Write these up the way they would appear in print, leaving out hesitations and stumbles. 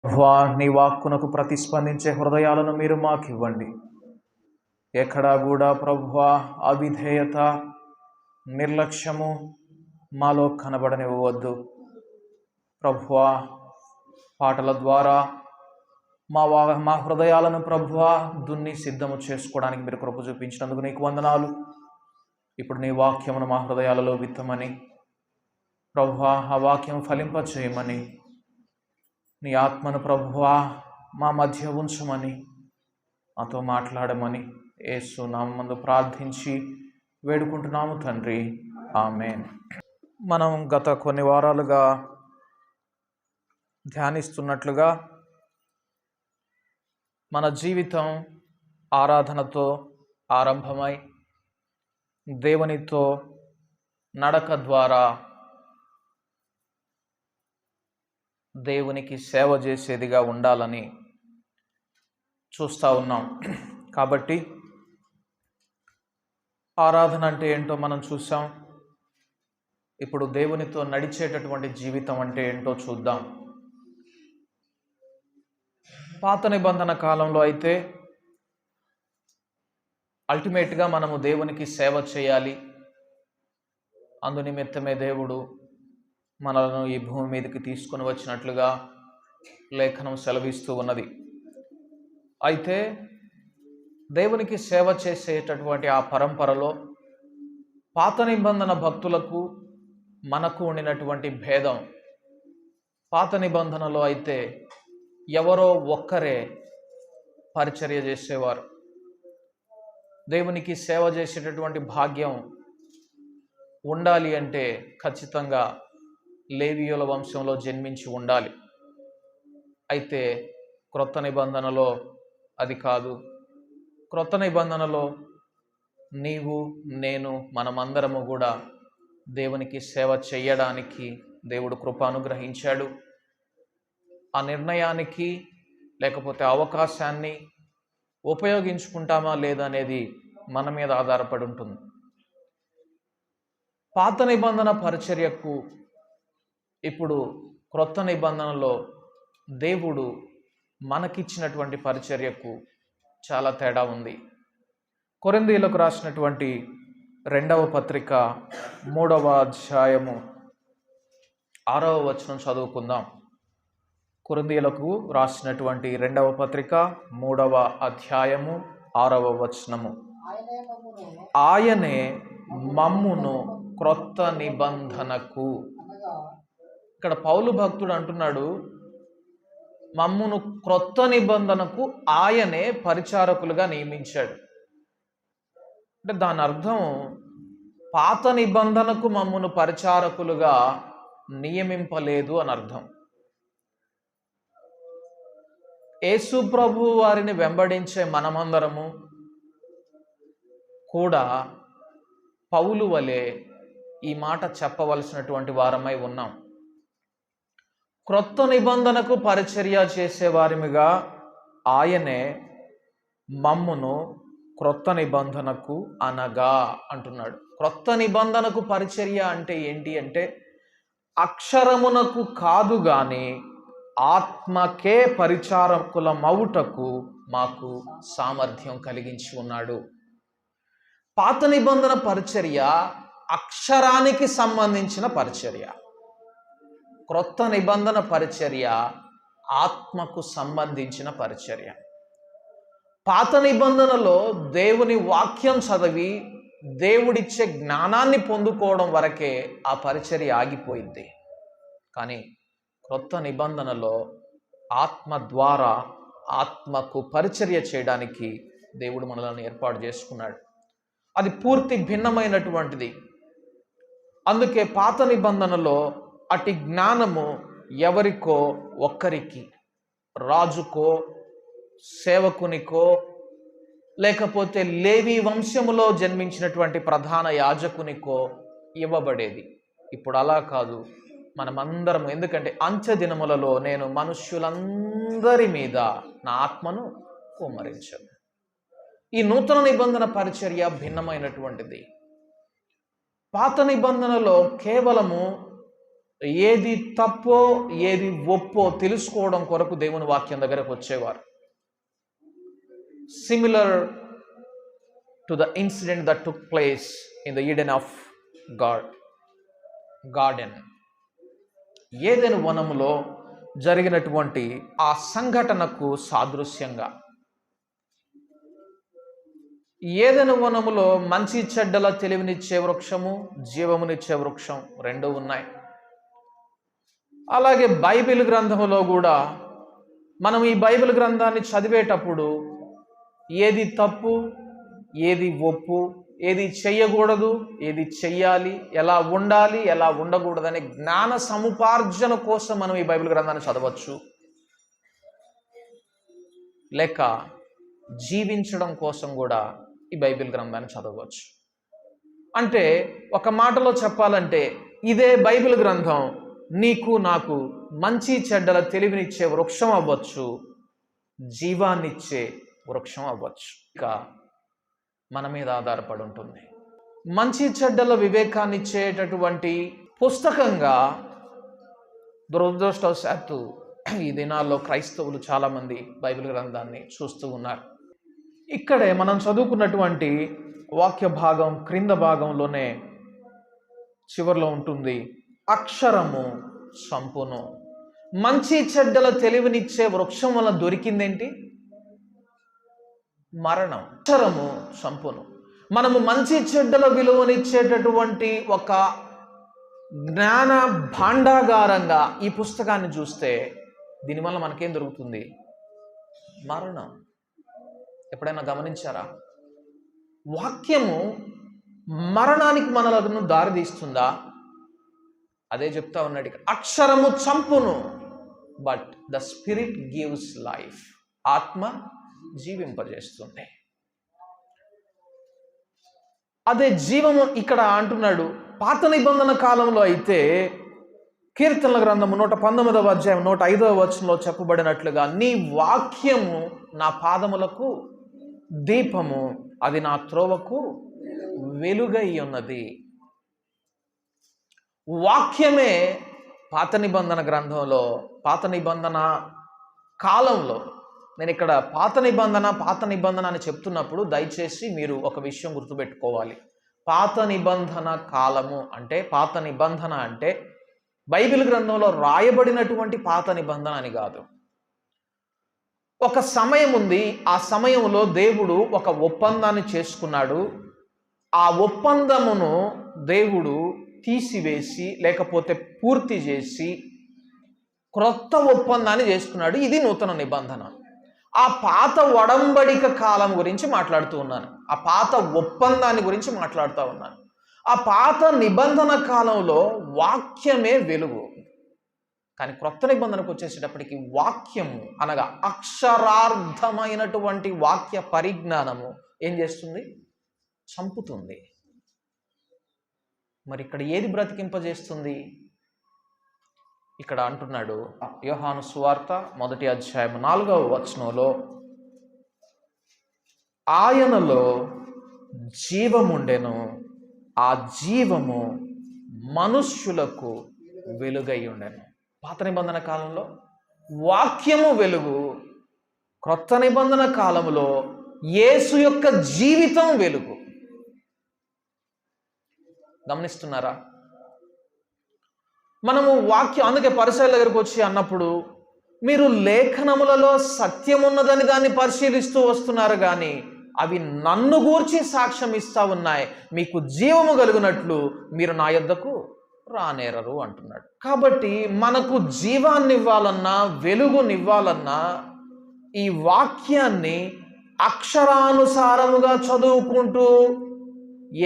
ప్రభువా, నీ వాక్కునకు ప్రతిస్పందించే హృదయాలను మీరు మాకివ్వండి. ఎక్కడా కూడా ప్రభువా అవిధేయత, నిర్లక్ష్యము మాలో కనబడనివ్వవద్దు. ప్రభువా, పాటల ద్వారా మా హృదయాలను ప్రభువా దున్ని సిద్ధము చేసుకోవడానికి మీరు కృప చూపించినందుకు నీకు వందనాలు. ఇప్పుడు నీ వాక్యమును మా హృదయాలలో విత్తమని, ప్రభువా ఆ వాక్యం ఫలింపచేయమని, నీ ఆత్మను ప్రభువా మా మధ్య ఉంచమని, మాతో మాట్లాడమని యేసు నామమున ప్రార్థించి వేడుకుంటున్నాము తండ్రి, ఆమేన్. మనం గత కొన్ని వారాలుగా ధ్యానిస్తున్నట్లుగా మన జీవితం ఆరాధనతో ఆరంభమై దేవునితో నడక ద్వారా దేవునికి సేవ చేసేదిగా ఉండాలని చూస్తూ ఉన్నాం. కాబట్టి ఆరాధన అంటే ఏంటో మనం చూసాం. ఇప్పుడు దేవునితో నడిచేటటువంటి జీవితం అంటే ఏంటో చూద్దాం. పాత నిబంధన కాలంలో అయితే అల్టిమేట్గా మనము దేవునికి సేవ చేయాలి. అందునిమిత్తమే దేవుడు మనలను ఈ భూమి మీదకి తీసుకుని వచ్చినట్లుగా లేఖనం సెలవిస్తూ ఉన్నది. అయితే దేవునికి సేవ చేసేటటువంటి ఆ పరంపరలో పాత నిబంధన భక్తులకు మనకు ఉండినటువంటి భేదం, పాత నిబంధనలో అయితే ఎవరో ఒక్కరే పరిచర్య చేసేవారు. దేవునికి సేవ చేసేటటువంటి భాగ్యం ఉండాలి అంటే ఖచ్చితంగా లేవీయుల వంశంలో జన్మించి ఉండాలి. అయితే క్రొత్త నిబంధనలో అది కాదు. క్రొత్త నిబంధనలో నీవు, నేను, మనమందరము కూడా దేవునికి సేవ చేయడానికి దేవుడు కృప అనుగ్రహించాడు. ఆ నిర్ణయానికి లేకపోతే అవకాశాన్ని ఉపయోగించుకుంటామా లేదా అనేది మన మీద ఆధారపడి ఉంటుంది. పాత నిబంధన పరిచర్యకు ఇప్పుడు క్రొత్త నిబంధనలో దేవుడు మనకిచ్చినటువంటి పరిచర్యకు చాలా తేడా ఉంది. కొరింథీయులకు రాసినటువంటి 2వ పత్రిక 3వ అధ్యాయము 6వ వచనం చదువుకుందాం. కొరింథీయులకు రాసినటువంటి 2వ పత్రిక 3వ అధ్యాయము 6వ వచనము. ఆయనే మమ్మును క్రొత్త నిబంధనకు, ఇక్కడ పౌలు భక్తుడు అంటున్నాడు, మమ్మును క్రొత్త నిబంధనకు ఆయనే పరిచారకులుగా నియమించాడు. అంటే దాని అర్థం పాత నిబంధనకు మమ్మును పరిచారకులుగా నియమింపలేదు అని అర్థం. యేసు ప్రభు వారిని వెంబడించే మనమందరము కూడా పౌలు వలె ఈ మాట చెప్పవలసినటువంటి వారమై ఉన్నాం. క్రొత్త నిబంధనకు పరిచర్య చేసేవారిమిగా ఆయనే మమ్మును క్రొత్త నిబంధనకు అనగా అంటున్నాడు. క్రొత్త నిబంధనకు పరిచర్య అంటే ఏంటి అంటే అక్షరమునకు కాదు గాని ఆత్మకే పరిచారకుల మౌటకు మాకు సామర్థ్యం కలిగించి ఉన్నాడు. పాత నిబంధన పరిచర్య అక్షరానికి సంబంధించిన పరిచర్య. క్రొత్త నిబంధన పరిచర్య ఆత్మకు సంబంధించిన పరిచర్య. పాత నిబంధనలో దేవుని వాక్యం చదివి దేవుడిచ్చే జ్ఞానాన్ని పొందుకోవడం వరకే ఆ పరిచర్య ఆగిపోయింది. కానీ క్రొత్త నిబంధనలో ఆత్మ ద్వారా ఆత్మకు పరిచర్య చేయడానికి దేవుడు మనల్ని ఏర్పాటు చేసుకున్నాడు. అది పూర్తి భిన్నమైనటువంటిది. అందుకే పాత నిబంధనలో అటు జ్ఞానము ఎవరికో ఒక్కరికి, రాజుకో, సేవకునికో, లేకపోతే లేవి వంశములో జన్మించినటువంటి ప్రధాన యాజకునికో ఇవ్వబడేది. ఇప్పుడు అలా కాదు. మనమందరం, ఎందుకంటే అంత్య దినములలో నేను మనుష్యులందరి మీద నా ఆత్మను కుమ్మరించను. ఈ నూతన నిబంధన పరిచర్య భిన్నమైనటువంటిది. పాత నిబంధనలో కేవలము ఏది తప్పో ఏది ఒప్పో తెలుసుకోవడం కొరకు దేవుని వాక్యం దగ్గరకు వచ్చేవారు. Similar to the incident that took place in the Eden of garden. ఏదెను వనములో జరిగినటువంటి ఆ సంఘటనకు సాదృశ్యంగా ఏదెను వనములో మంచి చెడ్డల తెలివినిచ్చే వృక్షము, జీవమునిచ్చే వృక్షం రెండు ఉన్నాయి. అలాగే బైబిల్ గ్రంథములో కూడా మనం ఈ బైబిల్ గ్రంథాన్ని చదివేటప్పుడు ఏది తప్పు, ఏది ఒప్పు, ఏది చెయ్యకూడదు, ఏది చెయ్యాలి, ఎలా ఉండాలి, ఎలా ఉండకూడదని జ్ఞాన సముపార్జన కోసం మనం ఈ బైబిల్ గ్రంథాన్ని చదవచ్చు, లేక జీవించడం కోసం కూడా ఈ బైబిల్ గ్రంథాన్ని చదవచ్చు. అంటే ఒక మాటలో చెప్పాలంటే ఇదే బైబిల్ గ్రంథం నీకు నాకు మంచి చెడ్డల తెలివినిచ్చే వృక్షం అవ్వచ్చు, జీవాన్నిచ్చే వృక్షం అవ్వచ్చు. ఇక మన మీద ఆధారపడి ఉంటుంది. మంచి చెడ్డల వివేకాన్ని ఇచ్చేటటువంటి పుస్తకంగా దురదృష్టవశాత్తు ఈ దినాల్లో క్రైస్తవులు చాలామంది బైబిల్ గ్రంథాన్ని చూస్తూ ఉన్నారు. ఇక్కడే మనం చదువుకున్నటువంటి వాక్య భాగం క్రింద భాగంలోనే చివరిలో ఉంటుంది, అక్షరము సంపును. మంచి చెడ్డల తెలివినిచ్చే వృక్షం వల్ల దొరికిందేంటి? మరణం. అక్షరము సంపును. మనము మంచి చెడ్డల విలువనిచ్చేటటువంటి ఒక జ్ఞాన భాండాగారంగా ఈ పుస్తకాన్ని చూస్తే దీనివల్ల మనకేం దొరుకుతుంది? మరణం. ఎప్పుడైనా గమనించారా? వాక్యము మరణానికి మనలను దారితీస్తుందా? అదే చెప్తా ఉన్నాడు. అక్షరము చంపును, but the spirit gives life. ఆత్మ జీవింపజేస్తుంది. అదే జీవము ఇక్కడ అంటున్నాడు. పాత నిబంధన కాలంలో అయితే కీర్తనల గ్రంథము 119వ అధ్యాయం 105వ వచనంలో చెప్పబడినట్లుగా నీ వాక్యము నా పాదములకు దీపము, అది నా త్రోవకు వెలుగై ఉన్నది. వాక్యమే పాత నిబంధన గ్రంథంలో, పాత నిబంధన కాలంలో, నేను ఇక్కడ పాత నిబంధన అని చెప్తున్నప్పుడు దయచేసి మీరు ఒక విషయం గుర్తుపెట్టుకోవాలి. పాత నిబంధన కాలము అంటే, పాత నిబంధన అంటే బైబిల్ గ్రంథంలో రాయబడినటువంటి పాత నిబంధన అని కాదు. ఒక సమయం ఉంది, ఆ సమయంలో దేవుడు ఒక ఒప్పందాన్ని చేసుకున్నాడు. ఆ ఒప్పందమును దేవుడు తీసివేసి లేకపోతే పూర్తి చేసి క్రొత్త ఒప్పందాన్ని చేసుకున్నాడు. ఇది నూతన నిబంధన. ఆ పాత ఒడంబడిక కాలం గురించి మాట్లాడుతూ ఉన్నాను, ఆ పాత ఒప్పందాన్ని గురించి మాట్లాడుతూ ఉన్నాను. ఆ పాత నిబంధన కాలంలో వాక్యమే వెలుగు. కానీ క్రొత్త నిబంధనకు వచ్చేసేటప్పటికి వాక్యము అనగా అక్షరార్థమైనటువంటి వాక్య పరిజ్ఞానము ఏం చేస్తుంది? చంపుతుంది. మరి ఇక్కడ ఏది బ్రతికింపజేస్తుంది? ఇక్కడ అంటున్నాడు యోహాను సువార్త 1వ అధ్యాయం 4వ వచనంలో, ఆయనలో జీవముండెను, ఆ జీవము మనుష్యులకు వెలుగై ఉండెను. పాత నిబంధన కాలంలో వాక్యము వెలుగు, క్రొత్త నిబంధన కాలంలో యేసు యొక్క జీవితం వెలుగు. గమనిస్తున్నారా? మనము వాక్యం, అందుకే పరిసయ్యుల దగ్గరకు వచ్చి అన్నప్పుడు మీరు లేఖనములలో సత్యం ఉన్నదని దాన్ని పరిశీలిస్తూ వస్తున్నారు, కానీ అవి నన్ను గూర్చి సాక్ష్యం ఇస్తా ఉన్నాయి, మీకు జీవము కలుగునట్లు మీరు నా యొద్దకు రానేరరు అంటున్నాడు. కాబట్టి మనకు జీవాన్ని ఇవ్వాలన్నా, వెలుగునివ్వాలన్నా ఈ వాక్యాన్ని అక్షరానుసారముగా చదువుకుంటూ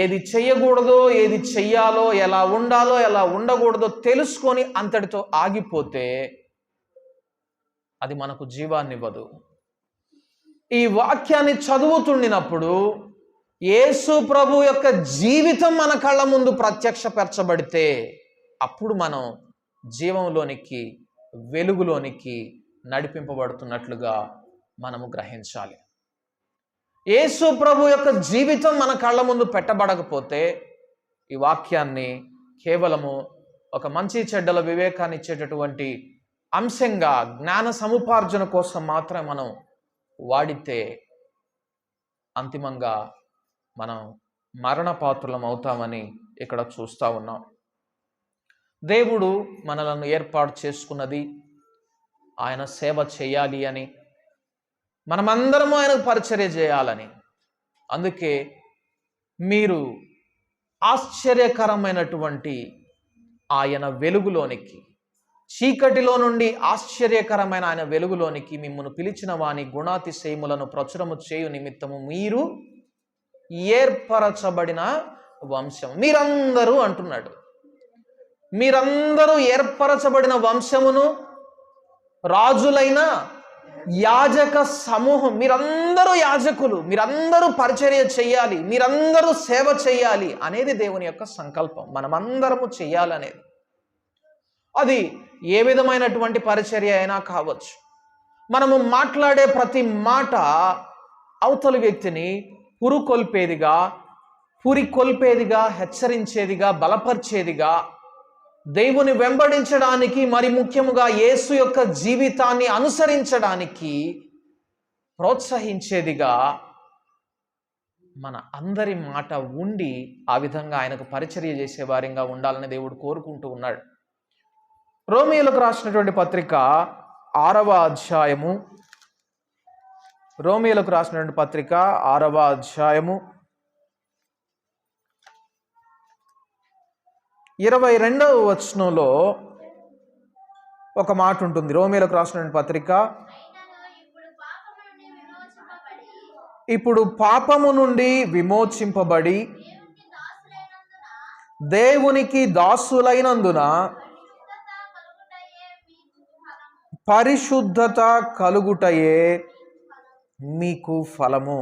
ఏది చెయ్యకూడదో, ఏది చెయ్యాలో, ఎలా ఉండాలో, ఎలా ఉండకూడదో తెలుసుకొని అంతటితో ఆగిపోతే అది మనకు జీవాన్ని ఇవ్వదు. ఈ వాక్యాన్ని చదువుతుండినప్పుడు యేసు ప్రభు యొక్క జీవితం మన కళ్ళ ముందు ప్రత్యక్షపరచబడితే అప్పుడు మనం జీవంలోనికి, వెలుగులోనికి నడిపింపబడుతున్నట్లుగా మనము గ్రహించాలి. యేసు ప్రభు యొక్క జీవితం మన కళ్ళ ముందు పెట్టబడకపోతే ఈ వాక్యాన్ని కేవలము ఒక మంచి చెడ్డల వివేకాన్ని ఇచ్చేటటువంటి అంశంగా జ్ఞాన సముపార్జన కోసం మాత్రమే మనం వాడితే అంతిమంగా మనం మరణపాత్రులం అవుతామని ఇక్కడ చూస్తూ ఉన్నాం. దేవుడు మనలను ఏర్పాటు చేసుకున్నది ఆయన సేవ చేయాలి అని, మనమందరము ఆయనకు పరిచర్య చేయాలని. అందుకే మీరు ఆశ్చర్యకరమైనటువంటి ఆయన వెలుగులోనికి, చీకటిలో నుండి ఆశ్చర్యకరమైన ఆయన వెలుగులోనికి మిమ్మల్ని పిలిచిన వాని గుణాతిశయములను ప్రచురము చేయు నిమిత్తము మీరు ఏర్పరచబడిన వంశం. మీరందరూ అంటున్నాడు, మీరందరూ ఏర్పరచబడిన వంశమును, రాజులైన యాజక సమూహం. మీరందరూ యాజకులు, మీరందరూ పరిచర్య చేయాలి, మీరందరూ సేవ చేయాలి అనేది దేవుని యొక్క సంకల్పం. మనమందరము చేయాలనేది. అది ఏ విధమైనటువంటి పరిచర్య అయినా కావచ్చు. మనము మాట్లాడే ప్రతి మాట అవతలి వ్యక్తిని పురికొల్పేదిగా, హెచ్చరించేదిగా, బలపరిచేదిగా, దేవుని వెంబడించడానికి, మరి ముఖ్యముగా యేసు యొక్క జీవితాన్ని అనుసరించడానికి ప్రోత్సహించేదిగా మన అందరి మాట ఉండి ఆ విధంగా ఆయనకు పరిచర్య చేసే వారిగా ఉండాలని దేవుడు కోరుకుంటూ ఉన్నాడు. రోమీయులకు రాసినటువంటి పత్రిక 6వ అధ్యాయము, రోమీయులకు రాసినటువంటి పత్రిక 6వ అధ్యాయము 22వ వచనంలో ఒక మాట ఉంటుంది. రోమీయులకు రాసినటువంటి పత్రిక, ఇప్పుడు పాపము నుండి విమోచింపబడి దేవునికి దాసులైనందున పరిశుద్ధత కలుగుటయే మీకు ఫలము.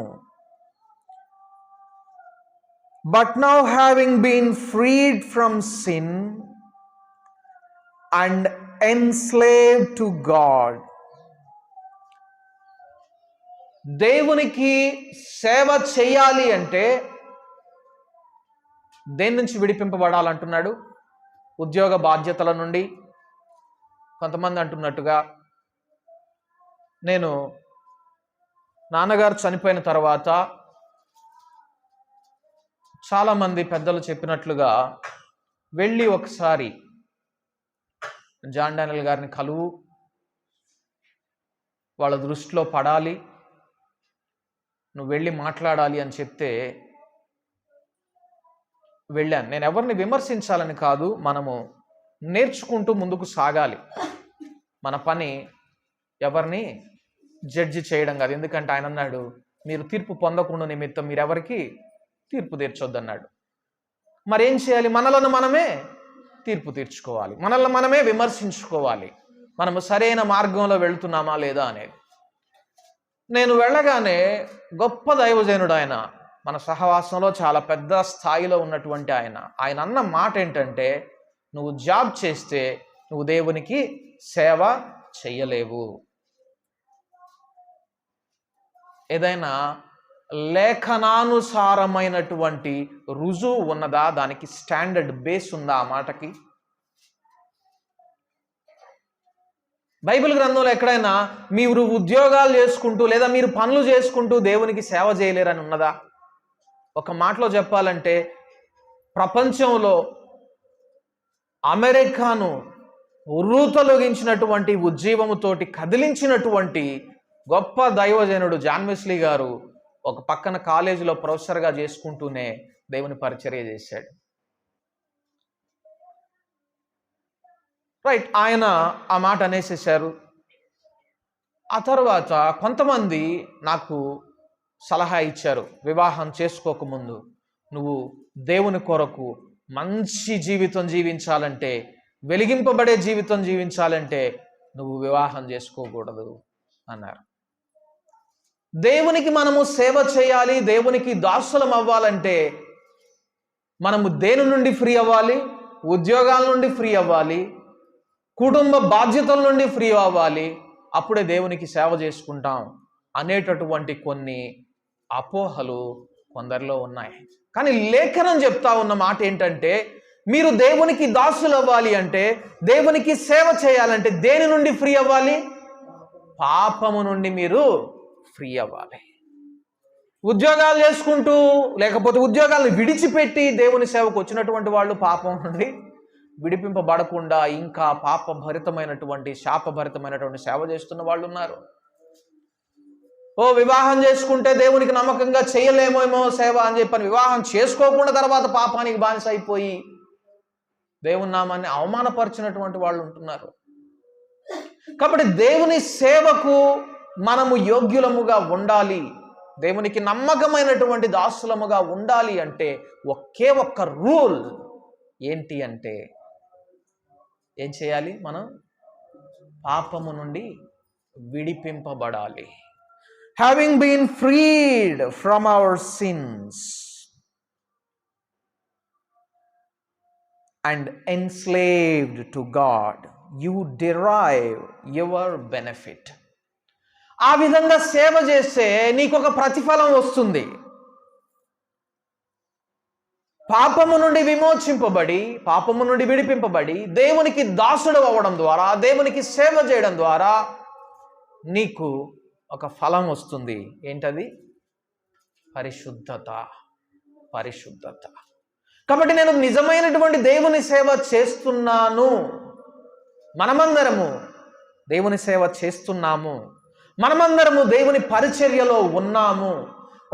But now having been freed from sin and enslaved to God. దేవునికి సేవ చేయాలి అంటే దేని నుంచి విడిపింపబడాలంటున్నాడు? ఉద్యోగ బాధ్యతల నుండి. కొంతమంది అంటున్నట్టుగా, నేను నాన్నగారు చనిపోయిన తర్వాత చాలామంది పెద్దలు చెప్పినట్లుగా వెళ్ళి ఒకసారి జాన్ డానియల్ గారిని కలువు, వాళ్ళ దృష్టిలో పడాలి, నువ్వు వెళ్ళి మాట్లాడాలి అని చెప్తే వెళ్ళాను. నేను ఎవరిని విమర్శించాలని కాదు, మనము నేర్చుకుంటూ ముందుకు సాగాలి. మన పని ఎవరిని జడ్జి చేయడం కాదు. ఎందుకంటే ఆయన అన్నాడు, మీరు తీర్పు పొందకుండా నిమిత్తం మీరెవరికి తీర్పు తీర్చొద్దన్నాడు. మరేం చేయాలి? మనలను మనమే తీర్పు తీర్చుకోవాలి, మనల్ని మనమే విమర్శించుకోవాలి, మనము సరైన మార్గంలో వెళ్తున్నామా లేదా అనేది. నేను వెళ్ళగానే గొప్ప దైవజనుడు ఆయన, మన సహవాసంలో చాలా పెద్ద స్థాయిలో ఉన్నటువంటి ఆయన అన్న మాట ఏంటంటే, నువ్వు జాబ్ చేస్తే నువ్వు దేవునికి సేవ చెయ్యలేవు. ఏదైనా లేఖనానుసారమైనటువంటి రుజువు ఉన్నదా? దానికి స్టాండర్డ్ బేస్ ఉందా ఆ మాటకి? బైబిల్ గ్రంథంలో ఎక్కడైనా మీరు ఉద్యోగాలు చేసుకుంటూ లేదా మీరు పనులు చేసుకుంటూ దేవునికి సేవ చేయలేరని ఉన్నదా? ఒక మాటలో చెప్పాలంటే, ప్రపంచంలో అమెరికాను ఉర్రూతలొగించినటువంటి ఉజ్జీవముతోటి కదిలించినటువంటి గొప్ప దైవజనుడు జాన్ వెస్లీ గారు ఒక పక్కన కాలేజీలో ప్రొఫెసర్గా చేసుకుంటూనే దేవుని పరిచర్య చేశాడు. రైట్, ఆయన ఆ మాట అనేసేశారు. ఆ తర్వాత కొంతమంది నాకు సలహా ఇచ్చారు, వివాహం చేసుకోకముందు నువ్వు దేవుని కొరకు మంచి జీవితం జీవించాలంటే, వెలిగింపబడే జీవితం జీవించాలంటే నువ్వు వివాహం చేసుకోకూడదు అన్నారు. దేవునికి మనము సేవ చేయాలి, దేవునికి దాసులం అవ్వాలంటే మనము దేని నుండి ఫ్రీ అవ్వాలి? ఉద్యోగాల నుండి ఫ్రీ అవ్వాలి, కుటుంబ బాధ్యతల నుండి ఫ్రీ అవ్వాలి, అప్పుడే దేవునికి సేవ చేసుకుంటాం అనేటటువంటి కొన్ని అపోహలు కొందరిలో ఉన్నాయి. కానీ లేఖనం చెప్తా ఉన్న మాట ఏంటంటే, మీరు దేవునికి దాసులు అవ్వాలి అంటే, దేవునికి సేవ చేయాలంటే దేని నుండి ఫ్రీ అవ్వాలి? పాపము నుండి మీరు ఫ్రీ అవ్వాలి. ఉద్యోగాలు చేసుకుంటూ, లేకపోతే ఉద్యోగాలను విడిచిపెట్టి దేవుని సేవకు వచ్చినటువంటి వాళ్ళు పాపం నుండి విడిపింపబడకుండా ఇంకా పాపభరితమైనటువంటి, శాపభరితమైనటువంటి సేవ చేస్తున్న వాళ్ళు ఉన్నారు. వివాహం చేసుకుంటే దేవునికి నమ్మకంగా చేయలేమేమో సేవ అని చెప్పని వివాహం చేసుకోకుండా తర్వాత పాపానికి బానిస అయిపోయి దేవుని నామాన్ని అవమానపరిచినటువంటి వాళ్ళు ఉంటున్నారు. కాబట్టి దేవుని సేవకు మనము యోగ్యులముగా ఉండాలి, దేవునికి నమ్మకమైనటువంటి దాసులముగా ఉండాలి అంటే ఒకే ఒక్క రూల్ ఏంటి అంటే, ఏం చేయాలి? మనం పాపము నుండి విడిపింపబడాలి. Having been freed from our sins and enslaved to God, you derive your benefit. ఆ విధంగా సేవ చేస్తే నీకు ఒక ప్రతిఫలం వస్తుంది. పాపము నుండి విమోచింపబడి, పాపము నుండి విడిపింపబడి దేవునికి దాసుడు అవ్వడం ద్వారా, దేవునికి సేవ చేయడం ద్వారా నీకు ఒక ఫలం వస్తుంది. ఏంటది? పరిశుద్ధత. పరిశుద్ధత. కాబట్టి నేను నిజమైనటువంటి దేవుని సేవ చేస్తున్నాను, మనమందరము దేవుని సేవ చేస్తున్నాము, మనమందరము దేవుని పరిచర్యలో ఉన్నాము,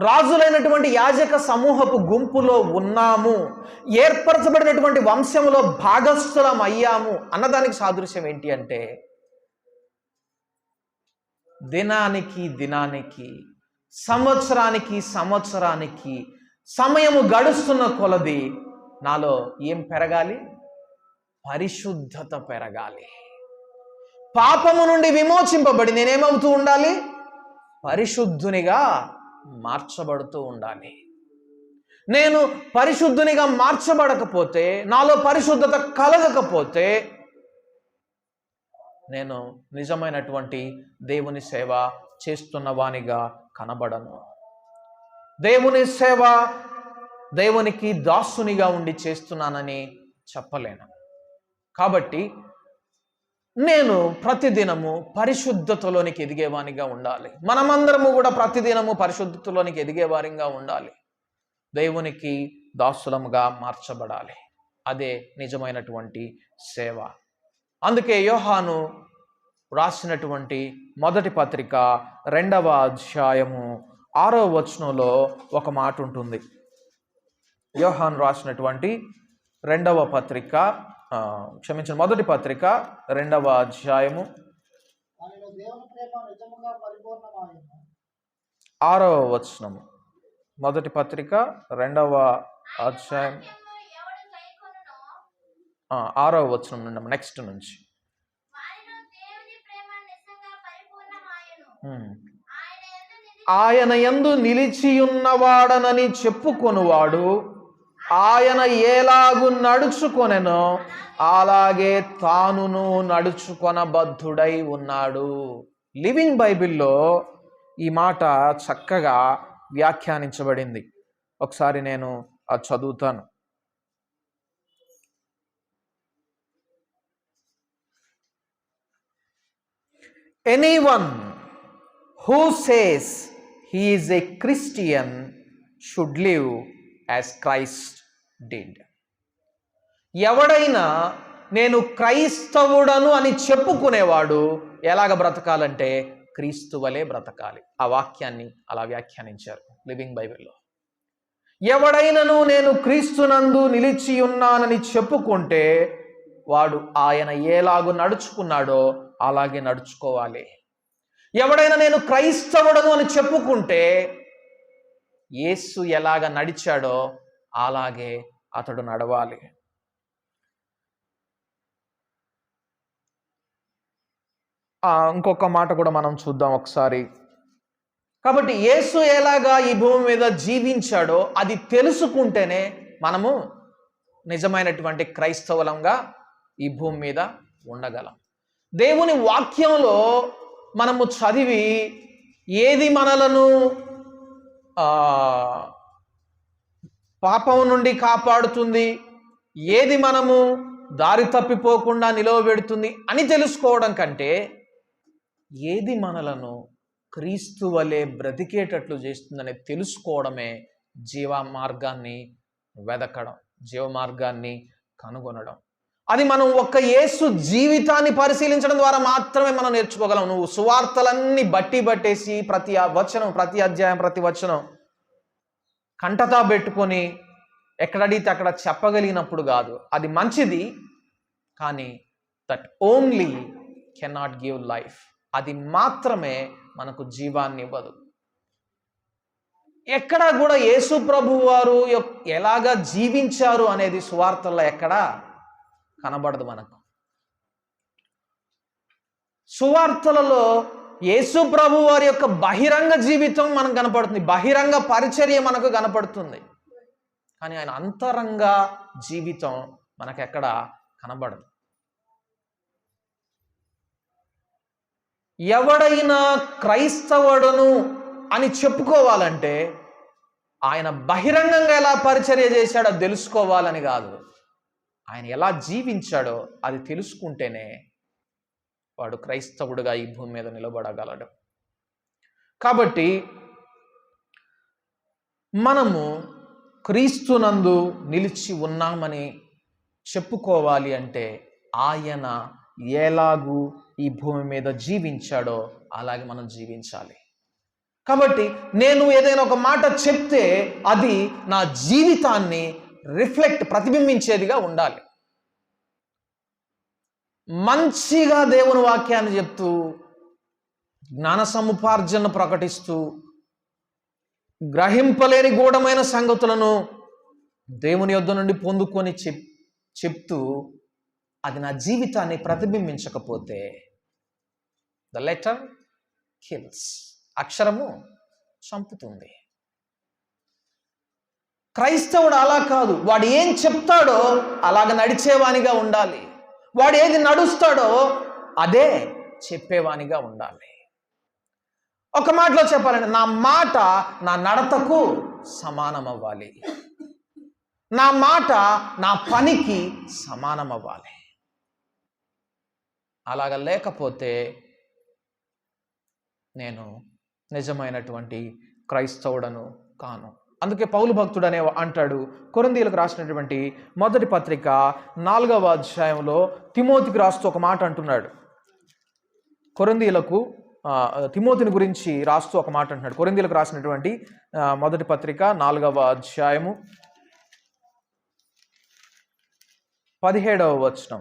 రాజులైనటువంటి యాజక సమూహపు గుంపులో ఉన్నాము, ఏర్పరచబడినటువంటి వంశంలో భాగస్థులం అయ్యాము అన్నదానికి సాదృశ్యం ఏంటి అంటే, దినానికి దినానికి, సంవత్సరానికి సంవత్సరానికి సమయము గడుస్తున్న కొలది నాలో ఏం పెరగాలి? పరిశుద్ధత పెరగాలి. పాపము నుండి విమోచింపబడి నేనేమవుతూ ఉండాలి? పరిశుద్ధునిగా మార్చబడుతూ ఉండాలి. నేను పరిశుద్ధునిగా మార్చబడకపోతే, నాలో పరిశుద్ధత కలగకపోతే నేను నిజమైనటువంటి దేవుని సేవ చేస్తున్న వానిగా కనబడను. దేవుని సేవ దేవునికి దాసునిగా ఉండి చేస్తున్నానని చెప్పలేను. కాబట్టి నేను ప్రతిదినము పరిశుద్ధతలోనికి ఎదిగేవానిగా ఉండాలి. మనమందరము కూడా ప్రతిదినము పరిశుద్ధతలోనికి ఎదిగేవారిగా ఉండాలి. దేవునికి దాసులముగా మార్చబడాలి. అదే నిజమైనటువంటి సేవ. అందుకే యోహాను రాసినటువంటి మొదటి పత్రిక 2వ అధ్యాయము 6వ వచనంలో ఒక మాట ఉంటుంది. యోహాను రాసినటువంటి మొదటి పత్రిక 2వ అధ్యాయము 6వ వచనము. మొదటి పత్రిక 2వ అధ్యాయం 6వ వచనం నుండి నెక్స్ట్ నుంచి. ఆయన యందు నిలిచియున్నవాడనని చెప్పుకొనువాడు ఆయన ఎలాగు నడుచుకొనెనో అలాగే తానును నడుచుకొనబద్ధుడై ఉన్నాడు. లివింగ్ బైబిల్లో ఈ మాట చక్కగా వ్యాఖ్యానించబడింది. ఒకసారి నేను అది చదువుతాను. Anyone who says he is a Christian should live as Christ did. ఎవడైనా నేను క్రైస్తవుడను అని చెప్పుకునేవాడు ఎలాగ బ్రతకాలంటే క్రీస్తు వలె బ్రతకాలి. ఆ వాక్యాన్ని అలా వ్యాఖ్యానించారు లివింగ్ బైబిల్లో. ఎవడైనను నేను క్రీస్తునందు నిలిచి ఉన్నానని చెప్పుకుంటే వాడు ఆయన ఎలాగూ నడుచుకున్నాడో అలాగే నడుచుకోవాలి. ఎవడైనా నేను క్రైస్తవుడను అని చెప్పుకుంటే యేసు ఎలాగ నడిచాడో అలాగే అతడు నడవాలి. ఇంకొక మాట కూడా మనం చూద్దాం ఒకసారి. కాబట్టి యేసు ఎలాగా ఈ భూమి మీద జీవించాడో అది తెలుసుకుంటేనే మనము నిజమైనటువంటి క్రైస్తవులంగా ఈ భూమి మీద ఉండగలం. దేవుని వాక్యంలో మనము చదివి ఏది మనలను పాపం నుండి కాపాడుతుంది, ఏది మనము దారి తప్పిపోకుండా నిలవబెడుతుంది అని తెలుసుకోవడం కంటే ఏది మనలను క్రీస్తు వలె బ్రతికేటట్లు చేస్తుందని తెలుసుకోవడమే జీవ మార్గాన్ని వెదకడం, జీవ మార్గాన్ని కనుగొనడం. అది మనం ఒక్క యేసు జీవితాన్ని పరిశీలించడం ద్వారా మాత్రమే మనం నేర్చుకోగలం. నువ్వు సువార్తలన్నీ బట్టేసి ప్రతి వచనం, ప్రతి అధ్యాయం, ప్రతి వచనం కంటతా పెట్టుకొని ఎక్కడడిగితే అక్కడ చెప్పగలిగినప్పుడు కాదు. అది మంచిది, కానీ that only cannot give life. అది మాత్రమే మనకు జీవాన్ని ఇవ్వదు. ఎక్కడా కూడా యేసు ప్రభు వారు ఎలాగా జీవించారు అనేది సువార్తల్లో ఎక్కడా కనబడదు మనకు. సువార్తలలో యేసు ప్రభు వారి యొక్క బహిరంగ జీవితం మనకు కనపడుతుంది, బహిరంగ పరిచర్య మనకు కనపడుతుంది, కానీ ఆయన అంతరంగ జీవితం మనకు ఎక్కడ కనబడదు. ఎవడైనా క్రైస్తవుడును అని చెప్పుకోవాలంటే ఆయన బహిరంగంగా ఎలా పరిచర్య చేశాడో తెలుసుకోవాలని కాదు, ఆయన ఎలా జీవించాడో అది తెలుసుకుంటేనే వాడు క్రైస్తవుడుగా ఈ భూమి మీద నిలబడగలడు. కాబట్టి మనము క్రీస్తునందు నిలిచి ఉన్నామని చెప్పుకోవాలి అంటే ఆయన ఎలాగూ ఈ భూమి మీద జీవించాడో అలాగే మనం జీవించాలి. కాబట్టి నేను ఏదైనా ఒక మాట చెప్తే అది నా జీవితాన్ని ప్రతిబింబించేదిగా ఉండాలి. మంచిగా దేవుని వాక్యాన్ని చెప్తూ, జ్ఞాన సముపార్జన ప్రకటిస్తూ, గ్రహింపలేని గూఢమైన సంగతులను దేవుని యొద్ద నుండి పొందుకొని చెప్తూ అది నా జీవితాన్ని ప్రతిబింబించకపోతే ద లెటర్ కిల్స్, అక్షరము చంపుతుంది. క్రైస్తవుడు అలా కాదు, వాడు ఏం చెప్తాడో అలాగ నడిచేవానిగా ఉండాలి, వాడు ఏది నడుస్తాడో అదే చెప్పేవానిగా ఉండాలి. ఒక మాటలో చెప్పాలంటే నా మాట నా నడతకు సమానం అవ్వాలి, నా మాట నా పనికి సమానం అవ్వాలి. అలాగ లేకపోతే నేను నిజమైనటువంటి క్రైస్తవుడను కాను. అందుకే పౌలు భక్తుడు అంటాడు, కొరింథీయులకు రాసినటువంటి మొదటి పత్రిక 4వ అధ్యాయంలో తిమోతికి రాస్తూ ఒక మాట అంటున్నాడు. తిమోతిని గురించి రాస్తూ ఒక మాట అంటున్నాడు. కొరింథీయులకు రాసినటువంటి మొదటి పత్రిక 4వ అధ్యాయము 17వ వచనం.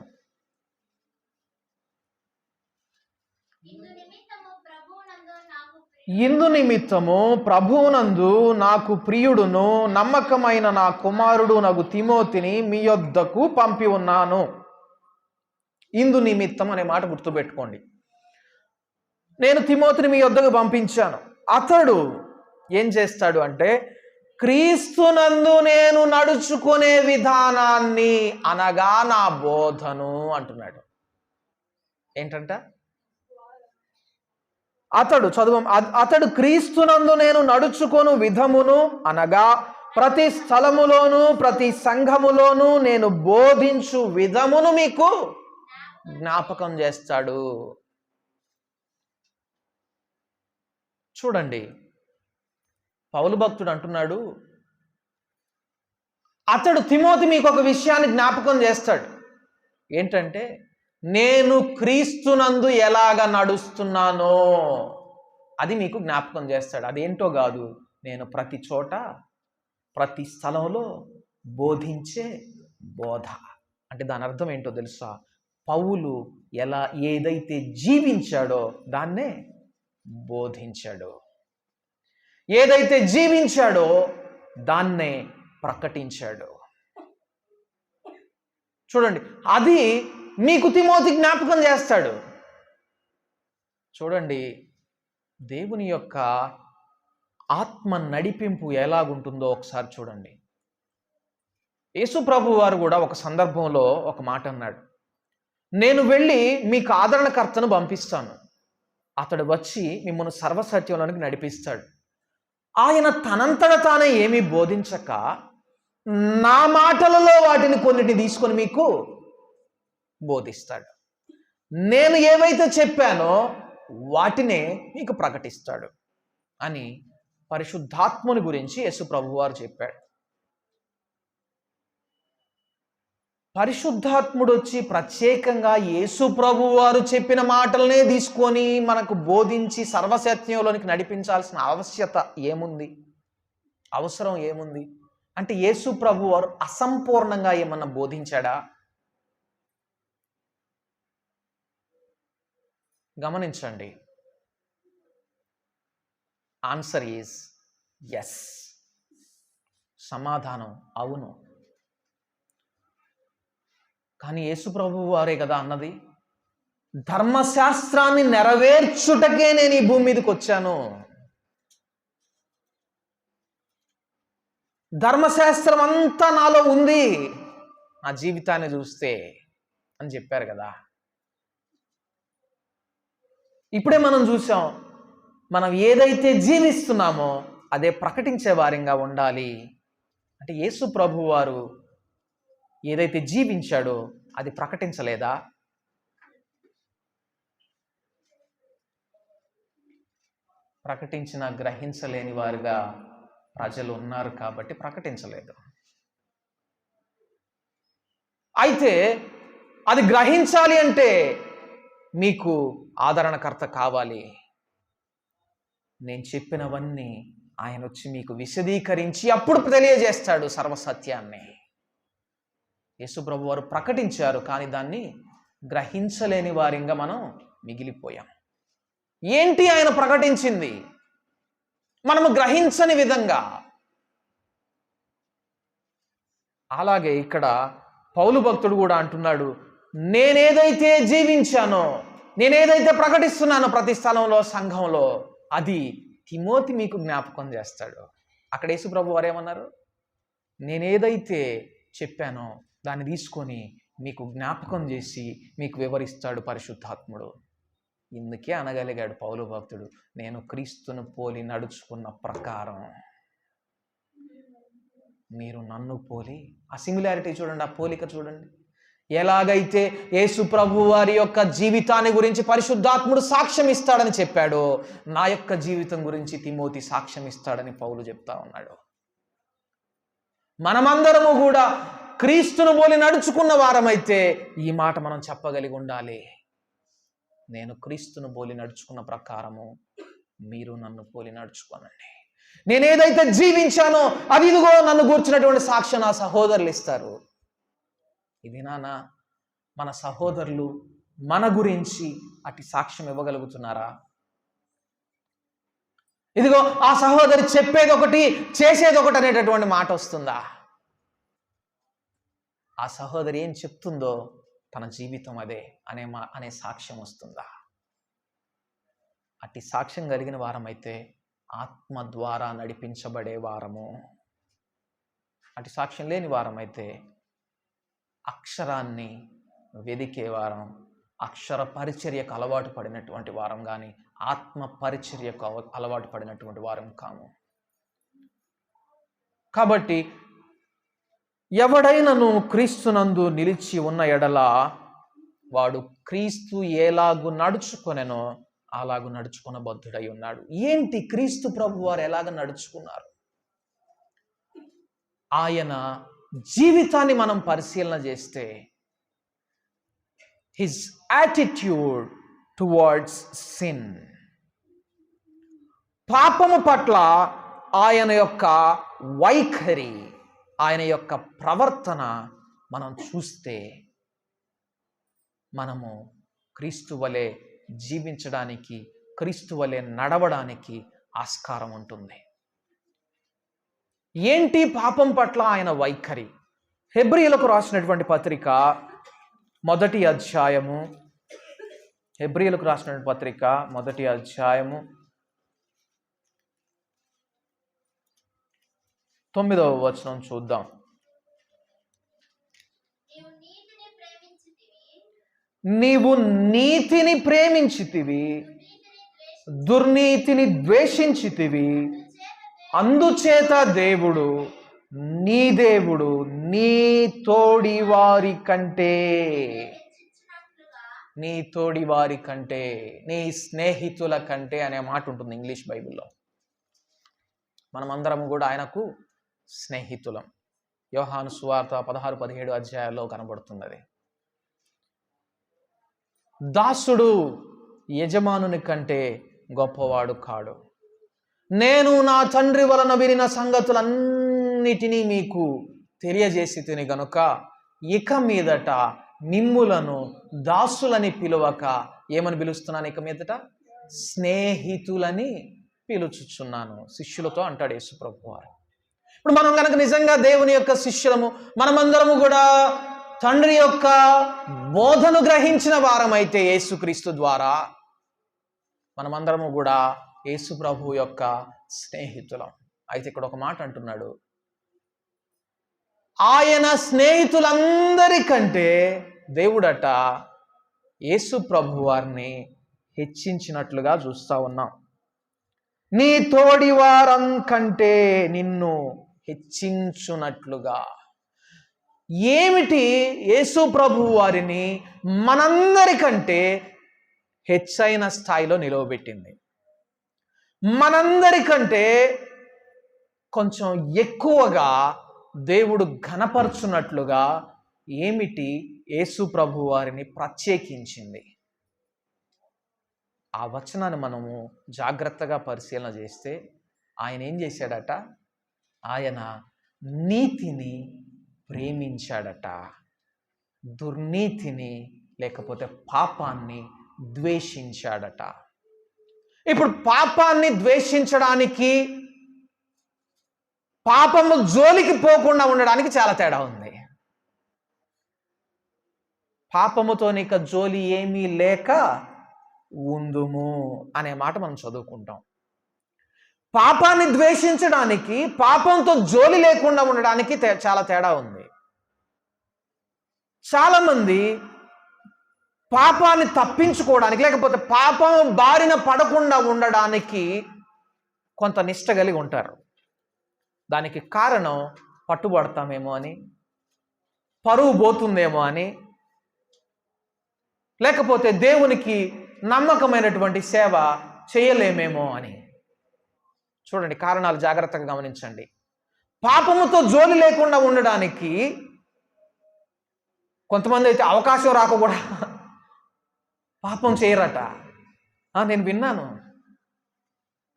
ఇందు నిమిత్తము ప్రభువునందు నాకు ప్రియుడును నమ్మకమైన నా కుమారుడు నగు తిమోతిని మీ యొద్దకు పంపి ఉన్నాను. ఇందు నిమిత్తం అనే మాట గుర్తుపెట్టుకోండి. నేను తిమోతిని మీ యొద్దకు పంపించాను. అతడు ఏం చేస్తాడు అంటే క్రీస్తునందు నేను నడుచుకునే విధానాన్ని అనగా నా బోధను అంటున్నాడు. ఏంటంట? అతడు క్రీస్తునందు నేను నడుచుకొను విధమును అనగా ప్రతి స్థలములోను ప్రతి సంఘములోను నేను బోధించు విధమును మీకు జ్ఞాపకం చేస్తాడు. చూడండి, పౌలు భక్తుడు అంటున్నాడు, అతడు తిమోతి మీకు ఒక విషయాన్ని జ్ఞాపకం చేస్తాడు. ఏంటంటే నేను క్రీస్తునందు ఎలాగ నడుస్తున్నానో అది మీకు జ్ఞాపకం చేస్తాడు. అదేంటో కాదు, నేను ప్రతి చోట ప్రతి స్థలంలో బోధించే బోధ. అంటే దాని అర్థం ఏంటో తెలుసా? పౌలు ఏదైతే జీవించాడో దాన్నే బోధించాడు, ఏదైతే జీవించాడో దాన్నే ప్రకటించాడు. చూడండి, అది మీకు తిమోతి జ్ఞాపకం చేస్తాడు. చూడండి, దేవుని యొక్క ఆత్మ నడిపింపు ఎలాగుంటుందో ఒకసారి చూడండి. యేసు ప్రభు వారు కూడా ఒక సందర్భంలో ఒక మాట అన్నాడు, నేను వెళ్ళి మీకు ఆదరణకర్తను పంపిస్తాను, అతడు వచ్చి మిమ్మల్ని సర్వసత్యంలోనికి నడిపిస్తాడు. ఆయన తనంతట తానే ఏమీ బోధించక నా మాటలలో వాటిని కొన్నిటిని తీసుకొని మీకు బోధిస్తాడు. నేను ఏవైతే చెప్పానో వాటినే మీకు ప్రకటిస్తాడు అని పరిశుద్ధాత్ముని గురించి యేసు ప్రభువారు చెప్పాడు. పరిశుద్ధాత్ముడు వచ్చి ప్రత్యేకంగా యేసు ప్రభువారు చెప్పిన మాటలనే తీసుకొని మనకు బోధించి సర్వసత్యంలోనికి నడిపించాల్సిన అవసరం ఏముంది అంటే యేసు ప్రభువారు అసంపూర్ణంగా ఏమన్నా బోధించాడా? గమనించండి, ఆన్సర్ ఈజ్ ఎస్. సమాధానం అవును. కానీ యేసు ప్రభువు వారే కదా అన్నది, ధర్మశాస్త్రాన్ని నెరవేర్చుటకే నేను ఈ భూమి మీదకి వచ్చాను, ధర్మశాస్త్రం అంతా నాలో ఉంది నా జీవితాన్ని చూస్తే అని చెప్పారు కదా. ఇప్పుడే మనం చూసాం, మనం ఏదైతే జీవిస్తున్నామో అదే ప్రకటించే వారంగా ఉండాలి. అంటే యేసు ప్రభు వారు ఏదైతే జీవించాడో అది ప్రకటించలేదా? ప్రకటించిన గ్రహించలేని వారుగా ప్రజలు ఉన్నారు కాబట్టి ప్రకటించలేదు. అయితే అది గ్రహించాలి అంటే మీకు ఆదరణకర్త కావాలి. నేను చెప్పినవన్నీ ఆయన వచ్చి మీకు విశదీకరించి అప్పుడు తెలియజేస్తాడు సర్వసత్యాన్ని. యేసుప్రభు వారు ప్రకటించారు, కానీ దాన్ని గ్రహించలేని వారిగా మనం మిగిలిపోయాం. ఏంటి ఆయన ప్రకటించింది? మనము గ్రహించని విధంగా. అలాగే ఇక్కడ పౌలు భక్తుడు కూడా అంటున్నాడు, నేనేదైతే జీవించానో, నేనేదైతే ప్రకటిస్తున్నానో ప్రతి స్థలంలో, సంఘంలో, అది తిమోతి మీకు జ్ఞాపకం చేస్తాడు. అక్కడ యేసుప్రభు వారు ఏమన్నారు? నేనేదైతే చెప్పానో దాన్ని తీసుకొని మీకు జ్ఞాపకం చేసి మీకు వివరిస్తాడు పరిశుద్ధాత్ముడు. ఇందుకే అనగలిగాడు పౌలు భక్తుడు, నేను క్రీస్తును పోలి నడుచుకున్న ప్రకారం మీరు నన్ను పోలి. ఆ సిమిలారిటీ చూడండి, ఆ పోలిక చూడండి. ఎలాగైతే యేసు ప్రభు వారి యొక్క జీవితాన్ని గురించి పరిశుద్ధాత్ముడు సాక్ష్యం ఇస్తాడని చెప్పాడో, నా యొక్క జీవితం గురించి తిమోతి సాక్ష్యం ఇస్తాడని పౌలు చెప్తా ఉన్నాడు. మనమందరము కూడా క్రీస్తును పోలి నడుచుకున్న వారమైతే ఈ మాట మనం చెప్పగలిగి ఉండాలి, నేను క్రీస్తును పోలి నడుచుకున్న ప్రకారము మీరు నన్ను పోలి నడుచుకోనండి. నేనేదైతే జీవించానో అది ఇదిగో నన్ను గూర్చినటువంటి సాక్ష్యం నా సహోదరులు ఇస్తారు. ఇది నాన్న, మన సహోదరులు మన గురించి అటు సాక్ష్యం ఇవ్వగలుగుతున్నారా? ఇదిగో ఆ సహోదరి చెప్పేది ఒకటి చేసేది ఒకటి అనేటటువంటి మాట వస్తుందా? ఆ సహోదరి ఏం చెప్తుందో తన జీవితం అదే అనే సాక్ష్యం వస్తుందా? అట్టి సాక్ష్యం కలిగిన వారమైతే ఆత్మ ద్వారా నడిపించబడే వారము. అటు సాక్ష్యం లేని వారమైతే అక్షరాన్ని వెదికే వారం, అక్షర పరిచర్యకు అలవాటు పడినటువంటి వారం కానీ ఆత్మ పరిచర్యకు అలవాటు పడినటువంటి వారం కాము. కాబట్టి ఎవడైనను క్రీస్తునందు నిలిచి ఉన్న ఎడల వాడు క్రీస్తు ఎలాగు నడుచుకొనెనో అలాగు నడుచుకున్న బద్ధుడై ఉన్నాడు. ఏంటి క్రీస్తు ప్రభు వారు ఎలాగ నడుచుకున్నారు? ఆయన జీవితాన్ని మనం పరిశీలన చేస్తే హిజ్ యాటిట్యూడ్ టువర్డ్స్ సిన్, పాపము పట్ల ఆయన యొక్క వైఖరి, ఆయన యొక్క ప్రవర్తన మనం చూస్తే మనము క్రీస్తు వలె జీవించడానికి, క్రీస్తు వలె నడవడానికి ఆస్కారం ఉంటుంది. ఏంటి పాపం పట్ల ఆయన వైఖరి? హెబ్రీయులకు రాసినటువంటి పత్రిక 1వ అధ్యాయము, హెబ్రీయులకు రాసినటువంటి పత్రిక 1వ అధ్యాయము 9వ వచనం చూద్దాం. నీవు నీతిని ప్రేమించితివి, దుర్నీతిని ద్వేషించితివి, అందుచేత దేవుడు నీ దేవుడు నీ తోడివారి కంటే, నీ తోడివారి కంటే, నీ స్నేహితుల కంటే అనే మాట ఉంటుంది ఇంగ్లీష్ బైబిల్లో. మనమందరం కూడా ఆయనకు స్నేహితులం. యోహాను సువార్త 16-17 అధ్యాయాల్లో కనబడుతున్నది. దాసుడు యజమానుని కంటే గొప్పవాడు కాడు. నేను నా తండ్రి వలన వినిన సంగతులన్నిటినీ మీకు తెలియజేసి తిని గనుక ఇక మీదట మిమ్ములను దాసులని పిలువక ఏమని పిలుస్తున్నాను? ఇక మీదట స్నేహితులని పిలుచుచున్నాను. శిష్యులతో అంటాడు యేసు ప్రభువారు. ఇప్పుడు మనం కనుక నిజంగా దేవుని యొక్క శిష్యులము, మనమందరము కూడా తండ్రి యొక్క బోధను గ్రహించిన వారమైతే యేసుక్రీస్తు ద్వారా, మనమందరము కూడా యేసు ప్రభు యొక్క స్నేహితులం. అయితే ఇక్కడ ఒక మాట అంటున్నాడు, ఆయన స్నేహితులందరికంటే దేవుడట యేసు ప్రభు వారిని హెచ్చించినట్లుగా చూస్తా ఉన్నాం. నీ తోడి వారం కంటే నిన్ను హెచ్చించునట్లుగా. ఏమిటి యేసు ప్రభు వారిని మనందరికంటే హెచ్చైన స్థాయిలో నిలవబెట్టింది? మనందరికంటే కొంచెం ఎక్కువగా దేవుడు ఘనపరచునట్లుగా ఏమిటి యేసు ప్రభు వారిని ప్రత్యేకించింది? ఆ వచనాన్ని మనము జాగ్రత్తగా పరిశీలన చేస్తే ఆయన ఏం చేశాడట? ఆయన నీతిని ప్రేమించాడట, దుర్నీతిని లేకపోతే పాపాన్ని ద్వేషించాడట. ఇప్పుడు పాపాన్ని ద్వేషించడానికి, పాపము జోలికి పోకుండా ఉండడానికి చాలా తేడా ఉంది. పాపముతో నీకు జోలి ఏమీ లేక ఉందుము అనే మాట మనం చదువుకుంటాం. పాపాన్ని ద్వేషించడానికి, పాపంతో జోలి లేకుండా ఉండడానికి చాలా తేడా ఉంది. చాలామంది పాపాన్ని తప్పించుకోవడానికి, లేకపోతే పాపం బారిన పడకుండా ఉండడానికి కొంత నిష్ట కలిగి ఉంటారు. దానికి కారణం పట్టుబడతామేమో అని, పరువు పోతుందేమో అని, లేకపోతే దేవునికి నమ్మకమైనటువంటి సేవ చేయలేమేమో అని. చూడండి, కారణాలు జాగ్రత్తగా గమనించండి. పాపముతో జోలి లేకుండా ఉండడానికి కొంతమంది అయితే అవకాశం రాక కూడా పాపం చేయరట. నేను విన్నాను.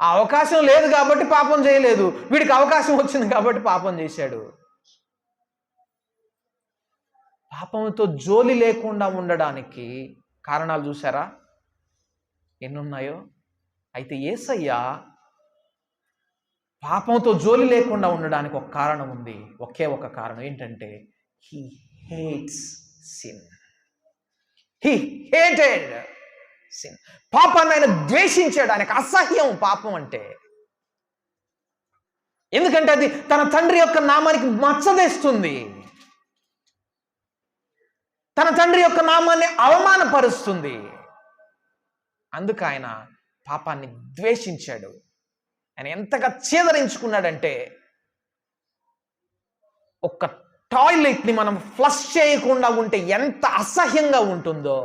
ఆ అవకాశం లేదు కాబట్టి పాపం చేయలేదు, వీడికి అవకాశం వచ్చింది కాబట్టి పాపం చేశాడు. పాపంతో జోలి లేకుండా ఉండడానికి కారణాలు చూసారా ఎన్నున్నాయో? అయితే యేసయ్య పాపంతో జోలి లేకుండా ఉండడానికి ఒక కారణం ఉంది. ఒకే ఒక కారణం ఏంటంటే, he hates sin. He hated sin. పాపాన్ని ఆయన ద్వేషించాడు. ఆయనకు అసహ్యం పాపం అంటే. ఎందుకంటే అది తన తండ్రి యొక్క నామానికి మచ్చదేస్తుంది, తన తండ్రి యొక్క నామాన్ని అవమానపరుస్తుంది. అందుకు ఆయన పాపాన్ని ద్వేషించాడు. ఆయన ఎంతగా చేదరించుకున్నాడంటే, ఒక్క టాయిలెట్ని మనం ఫ్లష్ చేయకుండా ఉంటే ఎంత అసహ్యంగా ఉంటుందో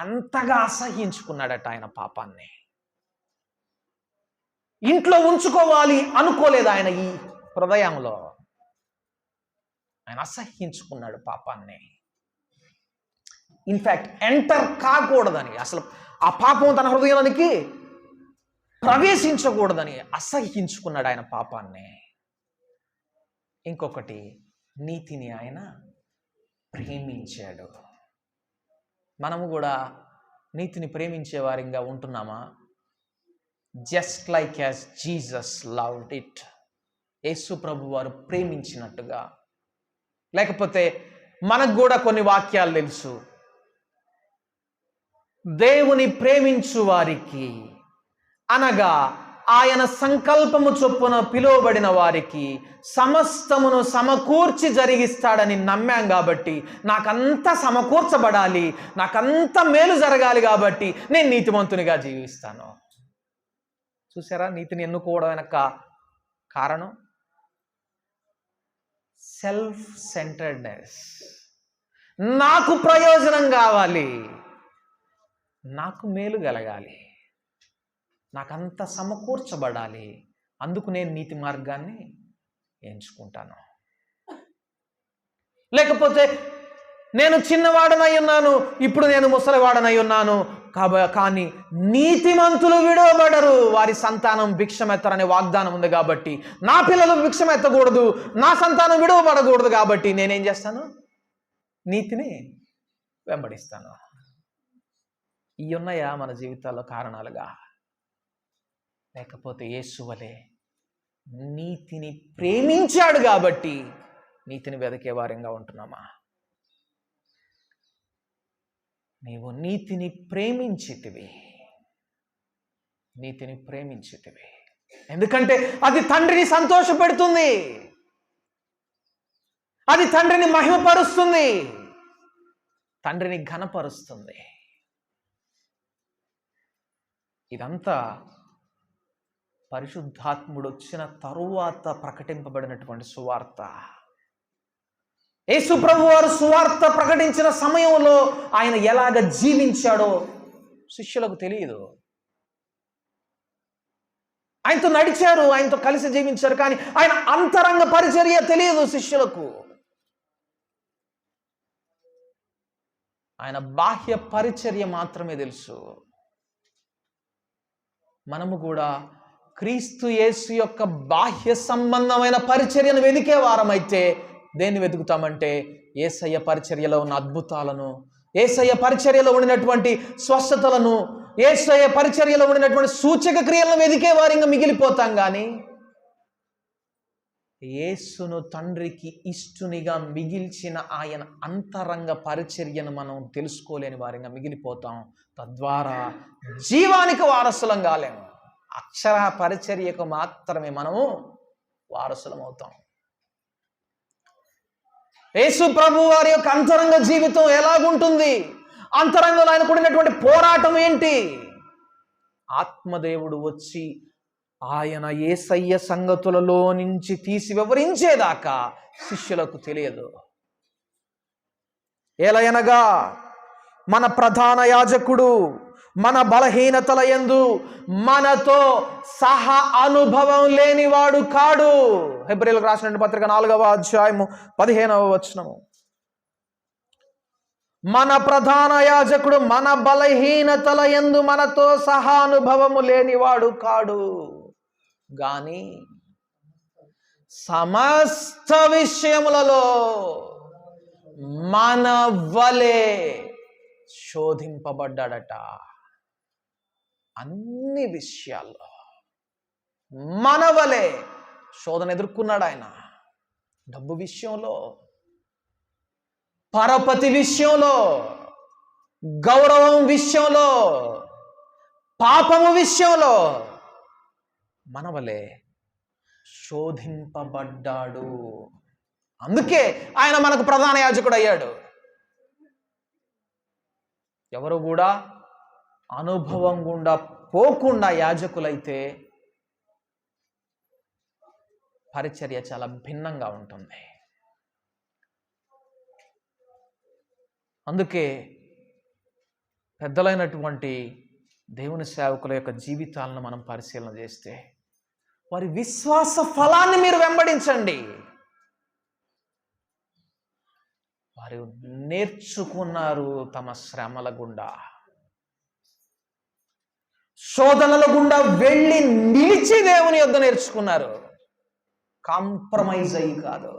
అంతగా అసహ్యించుకున్నాడట ఆయన పాపాన్ని. ఇంట్లో ఉంచుకోవాలి అనుకోలేదు ఆయన ఈ హృదయంలో. ఆయన అసహ్యించుకున్నాడు పాపాన్ని. ఇన్ఫ్యాక్ట్ ఎంటర్ కాకూడదని, అసలు ఆ పాపం తన హృదయానికి ప్రవేశించకూడదని అసహ్యించుకున్నాడు ఆయన పాపాన్ని. ఇంకొకటి, నీతిని ఆయన ప్రేమించాడు. మనము కూడా నీతిని ప్రేమించే వారిగా ఉంటున్నామా? Just like as Jesus loved it. యేసు ప్రభు వారు ప్రేమించినట్టుగా. లేకపోతే మనకు కూడా కొన్ని వాక్యాలు తెలుసు. దేవుని ప్రేమించు వారికి, అనగా ఆయన సంకల్పము చొప్పున పిలువబడిన వారికి సమస్తమును సమకూర్చి జరిగిస్తాడని నమ్మాం కాబట్టి, నాకంతా సమకూర్చబడాలి, నాకంతా మేలు జరగాలి కాబట్టి నేను నీతిమంతునిగా జీవిస్తాను. చూసారా నీతిని ఎన్నుకోవడం వెనక కారణం? Self centredness. నాకు ప్రయోజనం కావాలి, నాకు మేలు కలగాలి, నాకంత సమకూర్చబడాలి, అందుకు నేను నీతి మార్గాన్ని ఎంచుకుంటాను. లేకపోతే నేను చిన్నవాడనై ఉన్నాను, ఇప్పుడు నేను ముసలివాడనై ఉన్నాను, కానీ నీతిమంతులు విడవబడరు, వారి సంతానం భిక్షమెత్తరనే వాగ్దానం ఉంది కాబట్టి, నా పిల్లలు భిక్షమెత్తకూడదు, నా సంతానం విడవబడకూడదు కాబట్టి నేనేం చేస్తాను? నీతిని వెంబడిస్తాను. ఇవి ఉన్నాయా మన జీవితాల్లో కారణాలుగా? లేకపోతే యేసు వలె నీతిని ప్రేమించాడు కాబట్టి నీతిని వెదకే వారంగా ఉంటున్నామా? నీవు నీతిని ప్రేమించితివి, నీతిని ప్రేమించితివి. ఎందుకంటే అది తండ్రిని సంతోషపెడుతుంది, అది తండ్రిని మహిమపరుస్తుంది, తండ్రిని ఘనపరుస్తుంది. ఇదంతా పరిశుద్ధాత్ముడు వచ్చిన తరువాత ప్రకటింపబడినటువంటి సువార్త. యేసు ప్రభువారు సువార్త ప్రకటించిన సమయంలో ఆయన ఎలాగ జీవించాడో శిష్యులకు తెలియదు. ఆయనతో నడిచారు, ఆయనతో కలిసి జీవించారు, కానీ ఆయన అంతరంగ పరిచర్య తెలియదు శిష్యులకు. ఆయన బాహ్య పరిచర్య మాత్రమే తెలుసు. మనము కూడా క్రీస్తు యేసు యొక్క బాహ్య సంబంధమైన పరిచర్యను వెదికే వారమైతే దేన్ని వెతుకుతామంటే యేసయ్య పరిచర్యలో ఉన్న అద్భుతాలను, యేసయ్య పరిచర్యలో ఉండినటువంటి స్వస్థతలను, యేసయ్య పరిచర్యలో ఉండినటువంటి సూచక క్రియలను వెదికే వారిగా మిగిలిపోతాం. కానీ యేసును తండ్రికి ఇష్టునిగా మిగిల్చిన ఆయన అంతరంగ పరిచర్యను మనం తెలుసుకోలేని వారిగా మిగిలిపోతాం. తద్వారా జీవానికి వారసులం కాలేము, అక్షర పరిచర్యకు మాత్రమే మనము వారసులం అవుతాం. యేసు ప్రభు వారి యొక్క అంతరంగ జీవితం ఎలాగుంటుంది? అంతరంగంలో ఆయన కూడినటువంటి పోరాటం ఏంటి? ఆత్మదేవుడు వచ్చి ఆయన యేసయ్య సంగతులలో నుంచి తీసి వివరించేదాకా శిష్యులకు తెలియదు. ఎలయనగా మన ప్రధాన యాజకుడు మన బలహీనతల యందు మనతో సహా అనుభవం లేనివాడు కాడు. హెబ్రీయులకు రాసిన పత్రిక 4వ అధ్యాయము 15వ వచనము. మన ప్రధాన యాజకుడు మన బలహీనతల యందు మనతో సహా అనుభవము లేనివాడు కాడు, గాని సమస్త విషయములలో మన వలె శోధింపబడ్డాడట. అన్ని విషయాల్లో మన వలె శోధన ఎదుర్కొన్నాడు ఆయన. డబ్బు విషయంలో, పరపతి విషయంలో, గౌరవం విషయంలో, పాపము విషయంలో మన వలె శోధింపబడ్డాడు. అందుకే ఆయన మనకు ప్రధాన యాజకుడు అయ్యాడు. ఎవరు కూడా అనుభవం గుండా పోకుండా యాజకులైతే పరిచర్య చాలా భిన్నంగా ఉంటుంది. అందుకే పెద్దలైనటువంటి దేవుని సేవకుల యొక్క జీవితాలను మనం పరిశీలన చేస్తే వారి విశ్వాస ఫలాన్ని మీరు వెంబడించండి. వారు నేర్చుకున్నారు తమ శ్రమల గుండా, శోధనల గుండా వెళ్ళి నిలిచి దేవుని యొద్ద నేర్చుకున్నారు. కాంప్రమైజ్ అయ్యి కాదు,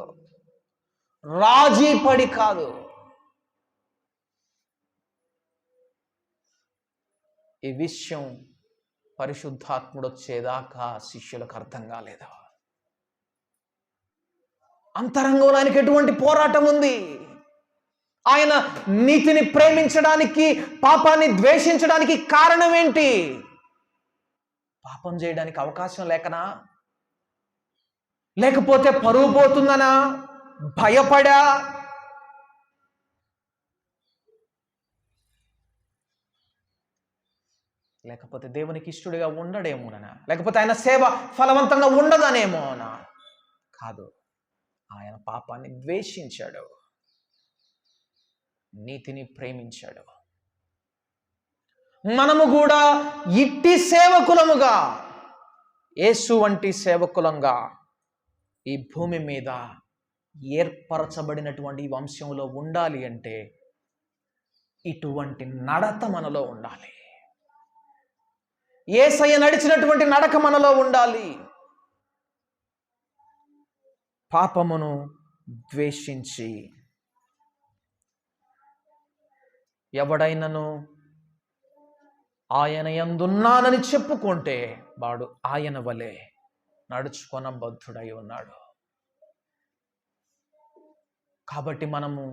రాజీ పడి కాదు. ఈ విషయం పరిశుద్ధాత్ముడు వచ్చేదాకా శిష్యులకు అర్థం కాలేదు. అంతరంగంలో ఆయనకి ఎటువంటి పోరాటం ఉంది? ఆయన నీతిని ప్రేమించడానికి, పాపాన్ని ద్వేషించడానికి కారణం ఏంటి? పాపం చేయడానికి అవకాశం లేకనా? లేకపోతే పరువు పోతుందనా? భయపడా? లేకపోతే దేవునికి ఇష్టడుగా ఉండడేమోననా? లేకపోతే ఆయన సేవ ఫలవంతంగా ఉండదనేమోనా? కాదు. ఆయన పాపాన్ని ద్వేషించాడు, నీతిని ప్రేమించాడు. మనము కూడా ఇట్టి సేవకులముగా, యేసు వంటి సేవకులంగా ఈ భూమి మీద ఏర్పరచబడినటువంటి వంశంలో ఉండాలి అంటే ఇటువంటి నడత మనలో ఉండాలి. యేసయ్య నడిచినటువంటి నడక మనలో ఉండాలి. పాపమును ద్వేషించి ఎవడైనను ఆయన యందున్నానని చెప్పుకుంటే వాడు ఆయన వలె నడుచుకొన బద్ధుడై ఉన్నాడు. కాబట్టి మనము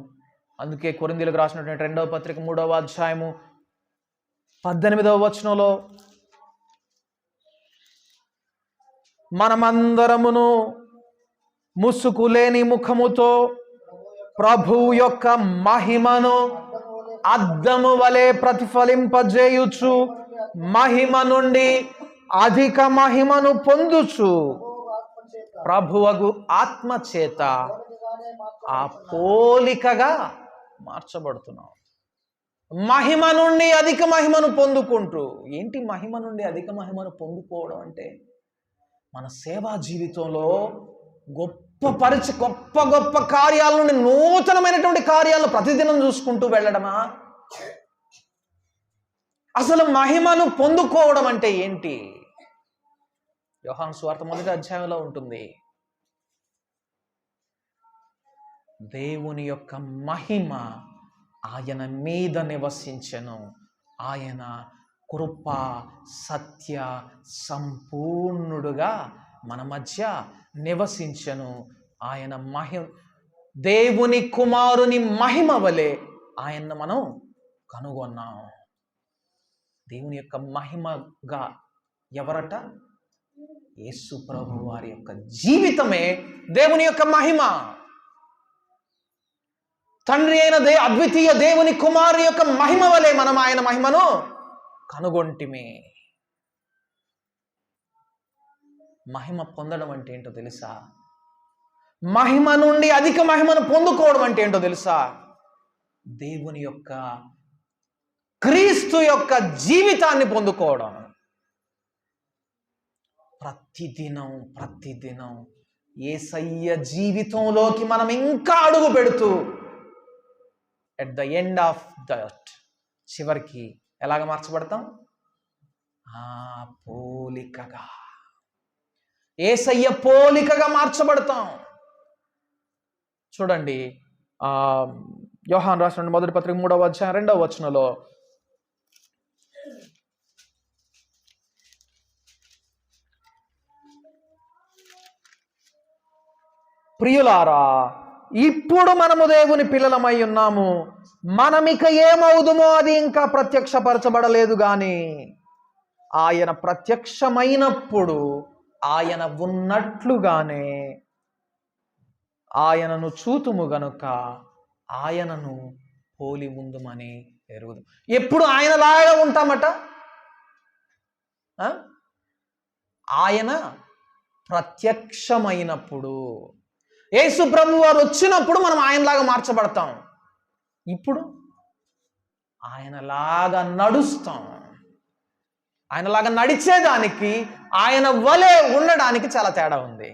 అందుకే కొరింథీయులకు రాసినటువంటి 2వ పత్రిక 3వ అధ్యాయము 18వ వచనంలో మనమందరమును ముసుకులేని ముఖముతో ప్రభువు యొక్క మహిమను అద్దము వలె ప్రతిఫలింపజేయుచు మహిమ నుండి అధిక మహిమను పొందుచు ప్రభువగు ఆత్మ చేత ఆ పోలికగా మార్చబడుతున్నాం. మహిమ నుండి అధిక మహిమను పొందుకుంటూ, ఏంటి మహిమ నుండి అధిక మహిమను పొందుకోవడం అంటే? మన సేవా జీవితంలో గొప్ప గొప్ప కార్యాల నుండి నూతనమైనటువంటి కార్యాలను ప్రతిదినం చూసుకుంటూ వెళ్ళడమా? అసలు మహిమను పొందుకోవడం అంటే ఏంటి? యోహాను సువార్త 1వ అధ్యాయంలో ఉంటుంది. దేవుని యొక్క మహిమ ఆయన మీద నివసించెను, ఆయన కృప సత్య సంపూర్ణుడుగా మన మధ్య నివసించెను. ఆయన దేవుని కుమారుని మహిమ వలె ఆయన్ని మనం కనుగొన్నాం. దేవుని యొక్క మహిమగా ఎవరట? యేసు ప్రభు వారి యొక్క జీవితమే దేవుని యొక్క మహిమ. తండ్రి అయిన అద్వితీయ దేవుని కుమారు యొక్క మహిమ వలె మనం ఆయన మహిమను కనుగొంటిమి. మహిమ పొందడం అంటే ఏంటో తెలుసా? మహిమ నుండి అధిక మహిమను పొందుకోవడం అంటే ఏంటో తెలుసా? దేవుని యొక్క క్రీస్తు యొక్క జీవితాన్ని పొందుకోవడం. ప్రతిదినం యేసయ్య జీవితంలోకి మనం ఇంకా అడుగు పెడుతూ at the end of that చివరికి ఎలాగ మార్చబడతాం? పోలికగా, యేసయ్య పోలికగా మార్చబడతాం. చూడండి, యోహాను రాసిన 1వ పత్రిక 3వ అధ్యాయం 2వ వచనంలో ప్రియులారా, ఇప్పుడు మనము దేవుని పిల్లలమై ఉన్నాము, మనమిక ఏమవుదుమో అది ఇంకా ప్రత్యక్షపరచబడలేదు గాని ఆయన ప్రత్యక్షమైనప్పుడు ఆయన ఉన్నట్లుగానే ఆయనను చూతుము గనుక ఆయనను పోలి ఉందుమని ఎరుగుదు. ఎప్పుడు ఆయనలాగా ఉంటామట? ఆయన ప్రత్యక్షమైనప్పుడు, యేసు ప్రభు వారు వచ్చినప్పుడు మనం ఆయనలాగా మార్చబడతాం. ఇప్పుడు ఆయనలాగా నడుస్తాం. ఆయనలాగా నడిచేదానికి, ఆయన వలె ఉండడానికి చాలా తేడా ఉంది.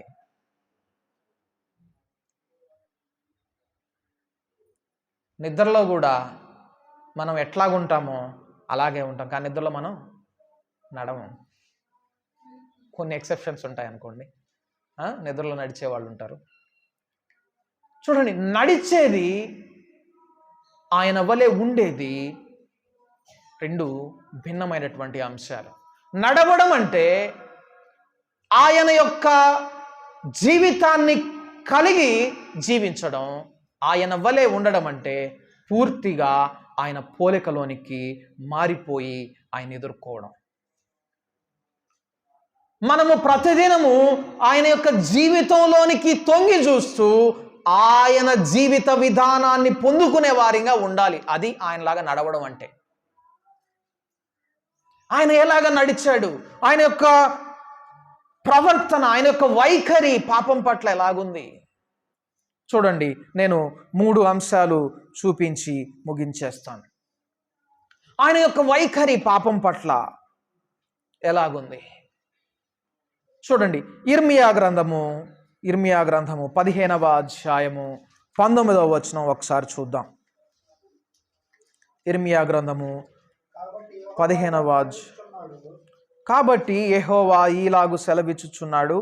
నిద్రలో కూడా మనం ఎట్లాగుంటామో అలాగే ఉంటాం, కానీ నిద్రలో మనం నడవం. కొన్ని ఎక్సెప్షన్స్ ఉంటాయి అనుకోండి, నిద్రలో నడిచే వాళ్ళు ఉంటారు. చూడండి, నడిచేది ఆయన వలె ఉండేది రెండు భిన్నమైనటువంటి అంశాలు. నడవడం అంటే ఆయన యొక్క జీవితాన్ని కలిగి జీవించడం, ఆయన వలె ఉండడం అంటే పూర్తిగా ఆయన పోలికలోనికి మారిపోయి ఆయన ఎదుర్కోవడం. మనము ప్రతిదినము ఆయన యొక్క జీవితంలోనికి తొంగి చూస్తూ ఆయన జీవిత విధానాన్ని పొందుకునే వారిగా ఉండాలి. అది ఆయనలాగా నడవడం అంటే. ఆయన ఎలాగ నడిచాడు, ఆయన యొక్క ప్రవర్తన, ఆయన యొక్క వైఖరి పాపం పట్ల ఎలాగుంది, చూడండి, నేను 3 అంశాలు చూపించి ముగించేస్తాను. ఆయన యొక్క వైఖరి పాపం పట్ల ఎలాగుంది చూడండి. ఇర్మియా గ్రంథము 15వ అధ్యాయము 19వ వచనం ఒకసారి చూద్దాం. ఇర్మియా గ్రంథము 15వ అధ్యాయం. కాబట్టి యెహోవా ఈలాగు సెలవిచ్చుచున్నాడు,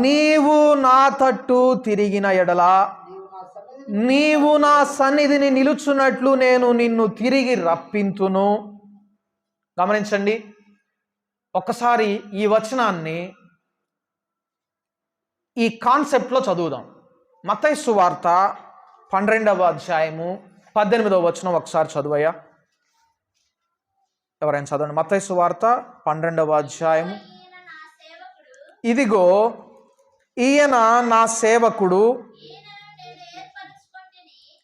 నీవు నా తట్టు తిరిగిన ఎడల నీవు నా సన్నిధిని నిలుచున్నట్లు నేను నిన్ను తిరిగి రప్పింతును. గమనించండి, ఒక్కసారి ఈ వచనాన్ని ఈ కాన్సెప్ట్లో చదువుదాం. మత్తయి సువార్త 12వ అధ్యాయము 18వ వచనం ఒకసారి చదువయ్యా. ఎవరైనా చదవండి. మత్తయి సువార్త 12వ అధ్యాయము. ఇదిగో ఈయన నా సేవకుడు,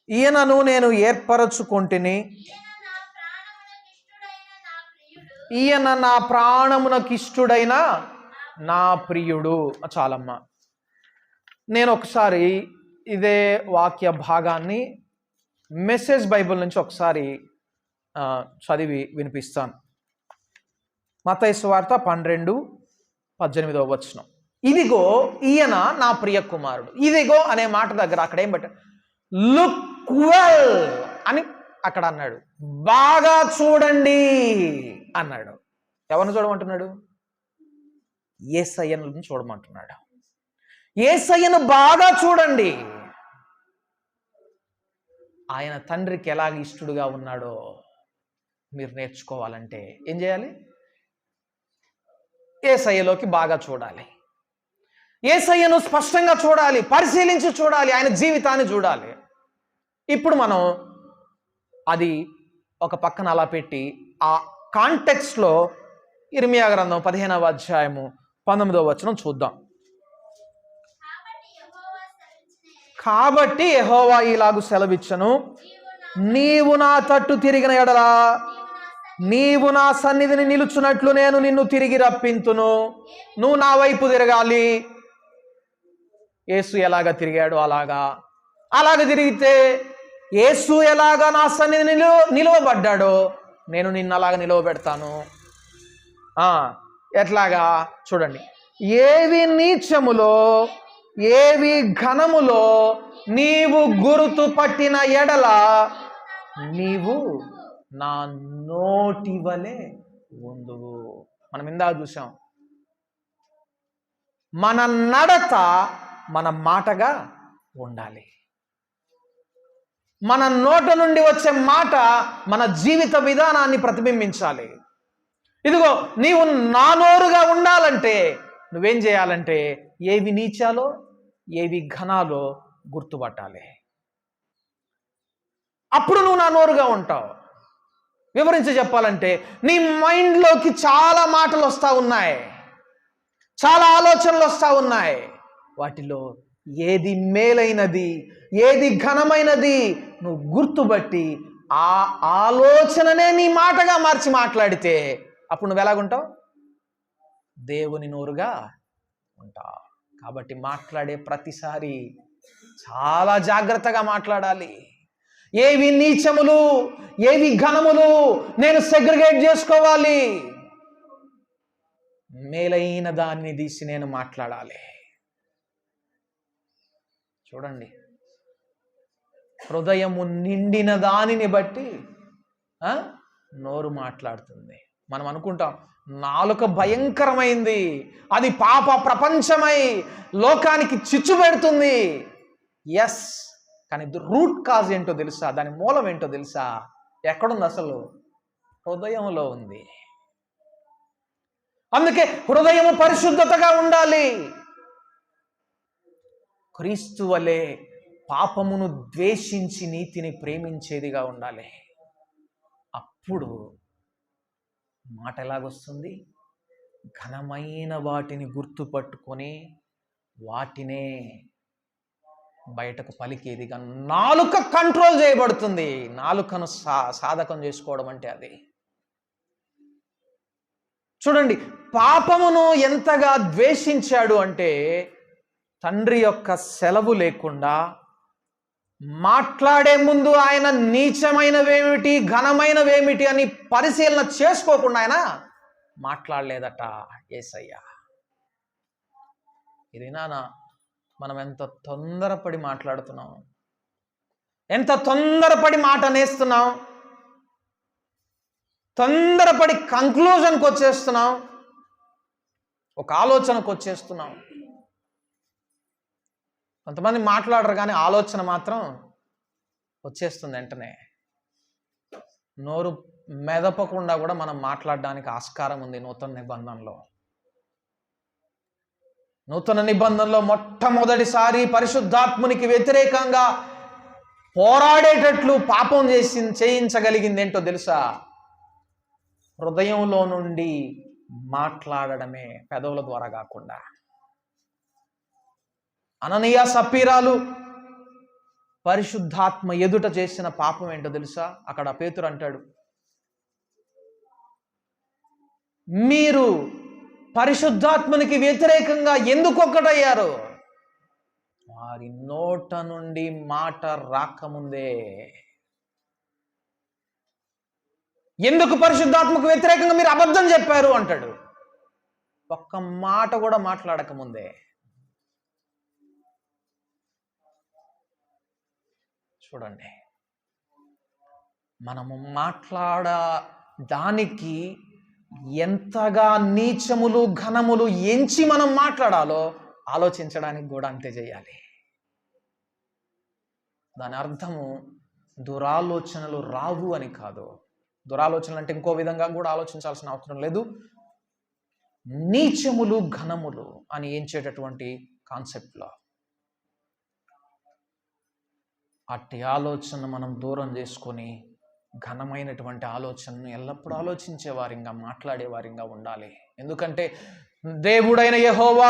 ఈయనను నేను ఏర్పరచుకొంటిని, ఈయన నా ప్రాణమునకిష్టుడైన నా ప్రియుడు. చాలమ్మా. నేను ఒకసారి ఇదే వాక్య భాగాన్ని మెసేజ్ బైబిల్ నుంచి ఒకసారి చదివి వినిపిస్తాను. మత్తయి సువార్త 12:18 వచనం. ఇదిగో ఈయన నా ప్రియ కుమారుడు. ఇదిగో అనే మాట దగ్గర అక్కడ ఏం పెట్టాడు? లుక్ వెల్ అని అక్కడ అన్నాడు. బాగా చూడండి అన్నాడు. ఎవరిని చూడమంటున్నాడు? యేసయ్యను చూడమంటున్నాడు. యేసయ్యను బాగా చూడండి. ఆయన తండ్రికి ఎలాగ ఇష్టడుగా ఉన్నాడో మీరు నేర్చుకోవాలంటే ఏం చేయాలి? యేసయ్యలోకి బాగా చూడాలి. యేసయ్యను స్పష్టంగా చూడాలి, పరిశీలించి చూడాలి, ఆయన జీవితాన్ని చూడాలి. ఇప్పుడు మనం అది ఒక పక్కన అలా పెట్టి ఆ కాంటెక్స్ట్లో ఇర్మియా గ్రంథం 15వ అధ్యాయము 19వ వచనం చూద్దాం. కాబట్టి యెహోవా ఇలాగు సెలవిచ్చెను, నీవు నా తట్టు తిరిగిన ఎడల నీవు నా సన్నిధిని నిలుచున్నట్లు నేను నిన్ను తిరిగి రప్పింతును. నువ్వు నా వైపు తిరగాలి. యేసు ఎలాగ తిరిగాడు అలాగ తిరిగితే యేసు ఎలాగా నా సన్నిధిని నిలువబడ్డాడో నేను నిన్ను అలాగ నిలువబెడతాను. ఎట్లాగా చూడండి. ఏవి నీచములో ఏవి ఘనములో నీవు గుర్తు పట్టిన ఎడల నీవు నా నోటి వలె ఉందువు. మనం ఇందాక చూసాం, మన నడత మన మాటగా ఉండాలి. మన నోట నుండి వచ్చే మాట మన జీవిత విధానాన్ని ప్రతిబింబించాలి. ఇదిగో నీవు నా నోరుగా ఉండాలంటే నువ్వేం చేయాలంటే ఏవి నీచాలో ఏవి ఘనాలో గుర్తుపట్టాలి. అప్పుడు నువ్వు నా నోరుగా ఉంటావు. వివరించి చెప్పాలంటే నీ మైండ్లోకి చాలా మాటలు వస్తూ ఉన్నాయి, చాలా ఆలోచనలు వస్తూ ఉన్నాయి. వాటిలో ఏది మేలైనది ఏది ఘనమైనది నువ్వు గుర్తుబట్టి ఆ ఆలోచననే నీ మాటగా మార్చి మాట్లాడితే అప్పుడు నువ్వు ఎలాగుంటావు? దేవుని నోరుగా ఉంటావు. కాబట్టి మాట్లాడే ప్రతిసారి చాలా జాగ్రత్తగా మాట్లాడాలి. ఏవి నీచములు ఏవి ఘనములు నేను సెగ్రిగేట్ చేసుకోవాలి. మేలైన దాన్ని తీసి నేను మాట్లాడాలి. చూడండి, హృదయము నిండిన దానిని బట్టి నోరు మాట్లాడుతుంది. మనం అనుకుంటాం నాలుక భయంకరమైంది, అది పాప ప్రపంచమై లోకానికి చిచ్చు పెడుతుంది. ఎస్, కానీ రూట్ కాజ్ ఏంటో తెలుసా? దాని మూలం ఏంటో తెలుసా? ఎక్కడుంది? అసలు హృదయంలో ఉంది. అందుకే హృదయము పరిశుద్ధతగా ఉండాలి. క్రీస్తు వలె పాపమును ద్వేషించి నీతిని ప్రేమించేదిగా ఉండాలి. అప్పుడు మాట ఎలాగొస్తుంది? ఘనమైన వాటిని గుర్తుపట్టుకొని వాటినే బయటకు పలికేదిగా నాలుక కంట్రోల్ చేయబడుతుంది. నాలుకను సాధకం చేసుకోవడం అంటే అది. చూడండి, పాపమును ఎంతగా ద్వేషించాడు అంటే తండ్రి యొక్క సెలవు లేకుండా మాట్లాడే ముందు ఆయన నీచమైనవేమిటి ఘనమైనవేమిటి అని పరిశీలన చేసుకోకుండా ఆయన మాట్లాడలేదట యేసయ్య. ఇది నాన్న, మనం ఎంత తొందరపడి మాట్లాడుతున్నాం, ఎంత తొందరపడి మాట అనేస్తున్నాం, తొందరపడి కంక్లూజన్కి వచ్చేస్తున్నాం, ఒక ఆలోచనకు వచ్చేస్తున్నాం. కొంతమంది మాట్లాడరు కానీ ఆలోచన మాత్రం వచ్చేస్తుంది వెంటనే. నోరు మెదపకుండా కూడా మనం మాట్లాడడానికి ఆస్కారం ఉంది నూతన నిబంధనలో. నూతన నిబంధనలో మొట్టమొదటిసారి పరిశుద్ధాత్మునికి వ్యతిరేకంగా పోరాడేటట్లు పాపం చేయించగలిగింది ఏంటో తెలుసా? హృదయంలో నుండి మాట్లాడడమే, పెదవుల ద్వారా కాకుండా. అననీయ సప్పీరాలు పరిశుద్ధాత్మ ఎదుట చేసిన పాపం ఏంటో తెలుసా? అక్కడ పేతురు అంటాడు, మీరు పరిశుద్ధాత్మనికి వ్యతిరేకంగా ఎందుకు ఒక్కటయ్యారు? వారి నోట నుండి మాట రాకముందే. ఎందుకు పరిశుద్ధాత్మకు వ్యతిరేకంగా మీరు అబద్ధం చెప్పారు అంటాడు. ఒక్క మాట కూడా మాట్లాడకముందే. చూడండి, మనము మాట్లాడడానికి ఎంతగా నీచములు ఘనములు ఎంచి మనం మాట్లాడాలో ఆలోచించడానికి కూడా అంతే చేయాలి. దాని అర్థము దురాలోచనలు రావు అని కాదు. దురాలోచనలు అంటే ఇంకో విధంగా కూడా ఆలోచించాల్సిన అవసరం లేదు. నీచములు ఘనములు అని ఎంచేటటువంటి కాన్సెప్ట్లో అట్టి ఆలోచన మనం దూరం చేసుకొని ఘనమైనటువంటి ఆలోచనను ఎల్లప్పుడూ ఆలోచించేవారిగా, మాట్లాడేవారిగా ఉండాలి. ఎందుకంటే దేవుడైన యెహోవా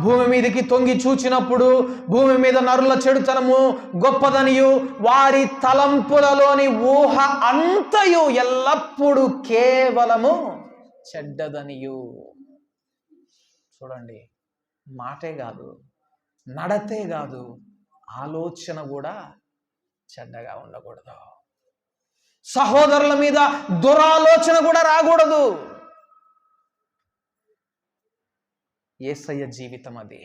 భూమి మీదకి తొంగి చూచినప్పుడు భూమి మీద నరుల చెడుతనము గొప్పదనియు వారి తలంపులలోని ఊహ అంతయు ఎల్లప్పుడూ కేవలము చెడ్డదనియు. చూడండి, మాటే కాదు, నడతే కాదు, ఆలోచన కూడా చెడ్డగా ఉండకూడదు. సహోదరుల మీద దురాలోచన కూడా రాకూడదు. యేసయ్య జీవితం అది.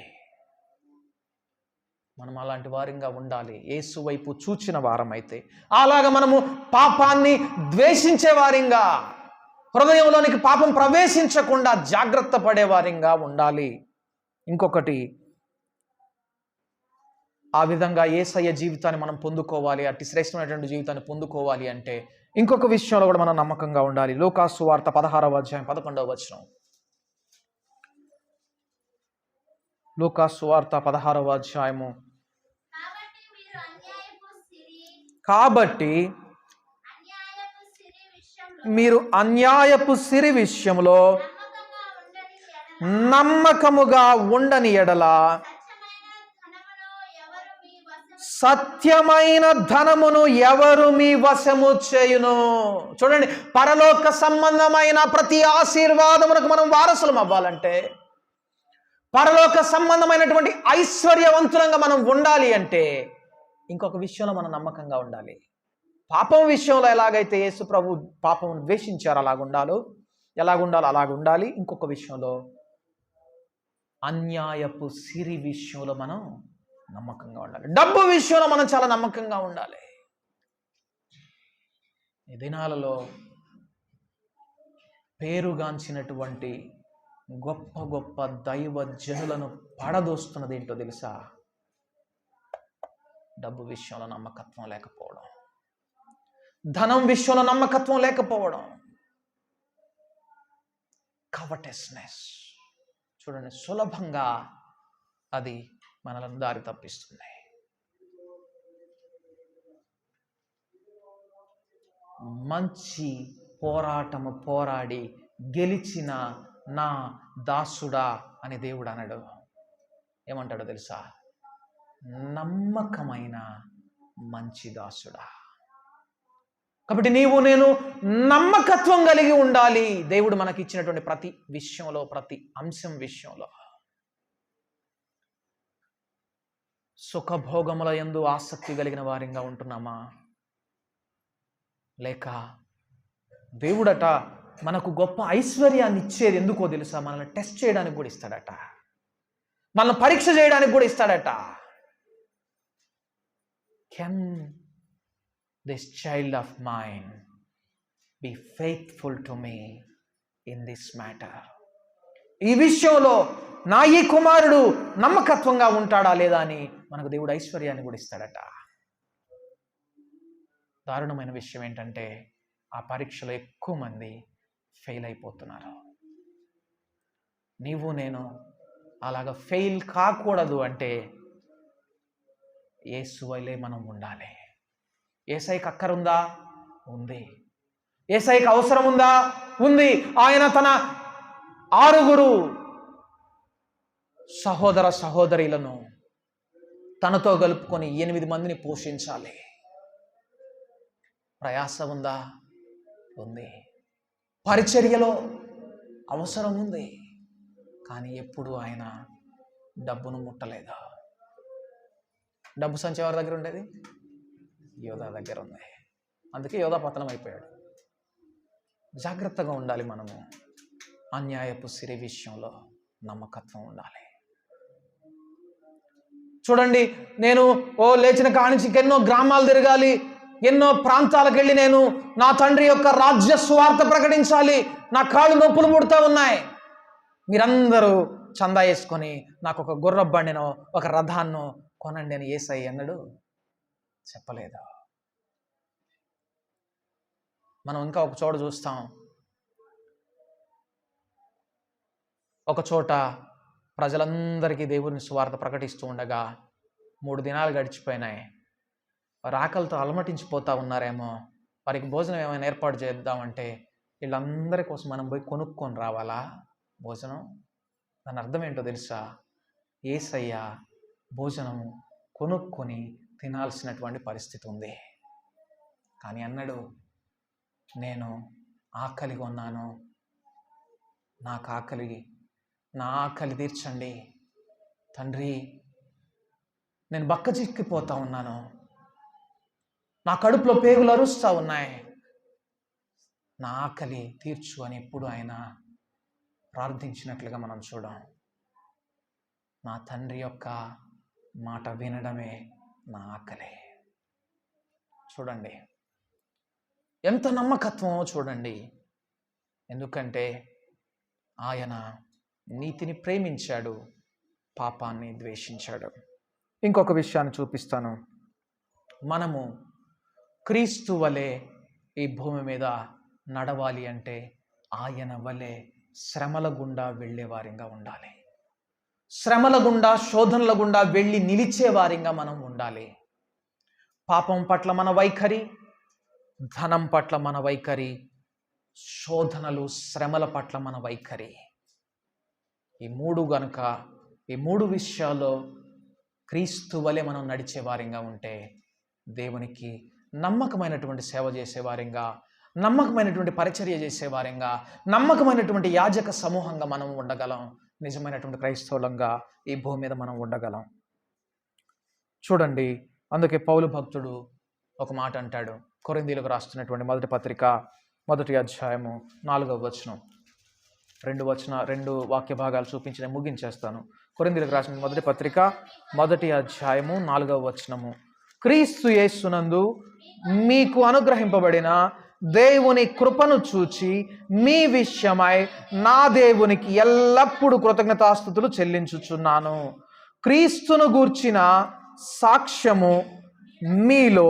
మనం అలాంటి వారిగా ఉండాలి. యేసు వైపు చూచిన వారమైతే అలాగా మనము పాపాన్ని ద్వేషించే వారిగా, హృదయంలోనికి పాపం ప్రవేశించకుండా జాగ్రత్త పడేవారిగా ఉండాలి. ఇంకొకటి, ఆ విధంగా యేసయ్య జీవితాన్ని మనం పొందుకోవాలి, అట్టి శ్రేష్టమైనటువంటి జీవితాన్ని పొందుకోవాలి అంటే ఇంకొక విషయంలో కూడా మనం నమ్మకంగా ఉండాలి. లూకాసు సువార్త 16వ అధ్యాయం 11వ వచనం. లూకాసు సువార్త 16వ అధ్యాయము. కాబట్టి మీరు అన్యాయపు సిరి విషయంలో నమ్మకముగా ఉండని ఎడల సత్యమైన ధనమును ఎవరు మీ వశము చేయును. చూడండి, పరలోక సంబంధమైన ప్రతి ఆశీర్వాదమునకు మనం వారసులం అవ్వాలంటే, పరలోక సంబంధమైనటువంటి ఐశ్వర్యవంతులంగా మనం ఉండాలి అంటే ఇంకొక విషయంలో మనం నమ్మకంగా ఉండాలి. పాపం విషయంలో ఎలాగైతే యేసు ప్రభు పాపం ద్వేషించారు ఎలాగుండాలో అలాగుండాలి. ఇంకొక విషయంలో అన్యాయపు సిరి విషయంలో మనం నమ్మకంగా ఉండాలి. డబ్బు విషయంలో మనం చాలా నమ్మకంగా ఉండాలి. ఈ దినాలలో పేరుగాంచినటువంటి గొప్ప గొప్ప దైవ జనులను పడదోస్తున్నది ఏంటో తెలుసా? డబ్బు విషయంలో నమ్మకత్వం లేకపోవడం, ధనం విషయంలో నమ్మకత్వం లేకపోవడం, కవటెస్నెస్. చూడండి, సులభంగా అది మనలను దారి తప్పిస్తుంది. మంచి పోరాటము పోరాడి గెలిచిన నా దాసుడా అని దేవుడు అనడు. ఏమంటాడో తెలుసా? నమ్మకమైన మంచి దాసుడా. కాబట్టి నీవు నేను నమ్మకత్వం కలిగి ఉండాలి దేవుడు మనకి ఇచ్చినటువంటి ప్రతి విషయంలో, ప్రతి అంశం విషయంలో. సుఖభోగముల యందు ఆసక్తి కలిగిన వారిగా ఉంటున్నామా? లేక దేవుడట మనకు గొప్ప ఐశ్వర్యాన్ని ఇచ్చేది ఎందుకో తెలుసా? మనల్ని టెస్ట్ చేయడానికి కూడా ఇస్తాడట, మనల్ని పరీక్ష చేయడానికి కూడా ఇస్తాడట. Can this child of mine be faithful to me in this matter? ఈ విషయంలో నా ఈ కుమారుడు నమ్మకత్వంగా ఉంటాడా లేదా అని మనకు దేవుడు ఐశ్వర్యాన్ని కూడా ఇస్తాడట. దారుణమైన విషయం ఏంటంటే ఆ పరీక్షలో ఎక్కువ మంది ఫెయిల్ అయిపోతున్నారు. నీవు నేను అలాగా ఫెయిల్ కాకూడదు అంటే యేసు వలె మనం ఉండాలి. యేసయ్యకి అక్కరుందా? ఉంది. యేసయ్యకి అవసరం ఉందా? ఉంది. ఆయన తన 6 సహోదర సహోదరులను తనతో కలుపుకొని 8 మందిని పోషించాలి. ప్రయాస ఉందా? ఉంది. పరిచర్యలో అవసరం ఉంది. కానీ ఎప్పుడు ఆయన డబ్బును ముట్టలేదు. డబ్బు సంచి ఎవరి దగ్గర ఉండేది? యోధా దగ్గర ఉంది. అందుకే యోధా పతనం అయిపోయాడు. జాగ్రత్తగా ఉండాలి. మనము అన్యాయపు సిరి విషయంలో నమ్మకత్వం ఉండాలి. చూడండి, నేను లేచిన కానించి ఎన్నో గ్రామాలు తిరగాలి, ఎన్నో ప్రాంతాలకు వెళ్ళి నేను నా తండ్రి యొక్క రాజ్య సువార్త ప్రకటించాలి, నా కాళ్ళు నొప్పులు పుడుతూ ఉన్నాయి. మీరందరూ చందా వేసుకొని నాకు ఒక గుర్ర బండినో ఒక రథాన్నో కొనండి అని యేసయ్య అన్నాడు? చెప్పలేదు. మనం ఇంకా ఒక చోట చూస్తాం. ఒక చోట ప్రజలందరికీ దేవుని సువార్త ప్రకటిస్తూ ఉండగా 3 దినాలు గడిచిపోయినాయి. వారు ఆకలితో అలమటించిపోతూ ఉన్నారేమో, వారికి భోజనం ఏమైనా ఏర్పాటు చేద్దామంటే వీళ్ళందరి కోసం మనం పోయి కొనుక్కొని రావాలా భోజనం? దాని అర్థం ఏంటో తెలుసా? యేసయ్య భోజనం కొనుక్కొని తినాల్సినటువంటి పరిస్థితి ఉంది. కానీ అన్నాడు, నేను ఆకలిగా ఉన్నాను, నా ఆకలి తీర్చండి తండ్రి. నేను బక్కచిక్కిపోతా ఉన్నాను, నా కడుపులో పేగులు అరుస్తూ ఉన్నాయి, నా ఆకలి తీర్చు అని ఎప్పుడు ఆయన ప్రార్థించినట్లుగా మనం చూడం. నా తండ్రి యొక్క మాట వినడమే నా ఆకలి. చూడండి ఎంత నమ్మకత్వమో చూడండి. ఎందుకంటే ఆయన నీతిని ప్రేమించాడు, పాపాన్ని ద్వేషించాడు. ఇంకొక విషయాన్ని చూపిస్తాను. మనము క్రీస్తు వలె ఈ భూమి మీద నడవాలి అంటే ఆయన వలె శ్రమల గుండా వెళ్ళేవారిగా ఉండాలి. శ్రమల గుండా, శోధనల గుండా వెళ్ళి నిలిచేవారిగా మనం ఉండాలి. పాపం పట్ల మన వైఖరి, ధనం పట్ల మన వైఖరి, శోధనలు శ్రమల పట్ల మన వైఖరి, ఈ 3 విషయాల్లో క్రీస్తు వలె మనం నడిచేవారిగా ఉంటే దేవునికి నమ్మకమైనటువంటి సేవ చేసేవారిగా, నమ్మకమైనటువంటి పరిచర్య చేసేవారిగా, నమ్మకమైనటువంటి యాజక సమూహంగా మనం ఉండగలం. నిజమైనటువంటి క్రైస్తవులంగా ఈ భూమి మీద మనం ఉండగలం. చూడండి, అందుకే పౌలు భక్తుడు ఒక మాట అంటాడు. కొరింథీయులకు రాస్తున్నటువంటి మొదటి పత్రిక 1వ అధ్యాయము 4వ వచనం. 2 వాక్య భాగాలు చూపించి నేను ముగించేస్తాను. కొరింథీయులకు రాసిన మొదటి పత్రిక 1వ అధ్యాయము 4వ వచనము. క్రీస్తు యేసునందు మీకు అనుగ్రహింపబడిన దేవుని కృపను చూచి మీ విషయమై నా దేవునికి ఎల్లప్పుడూ కృతజ్ఞతాస్తుతులు చెల్లించుచున్నాను. క్రీస్తును గూర్చిన సాక్ష్యము మీలో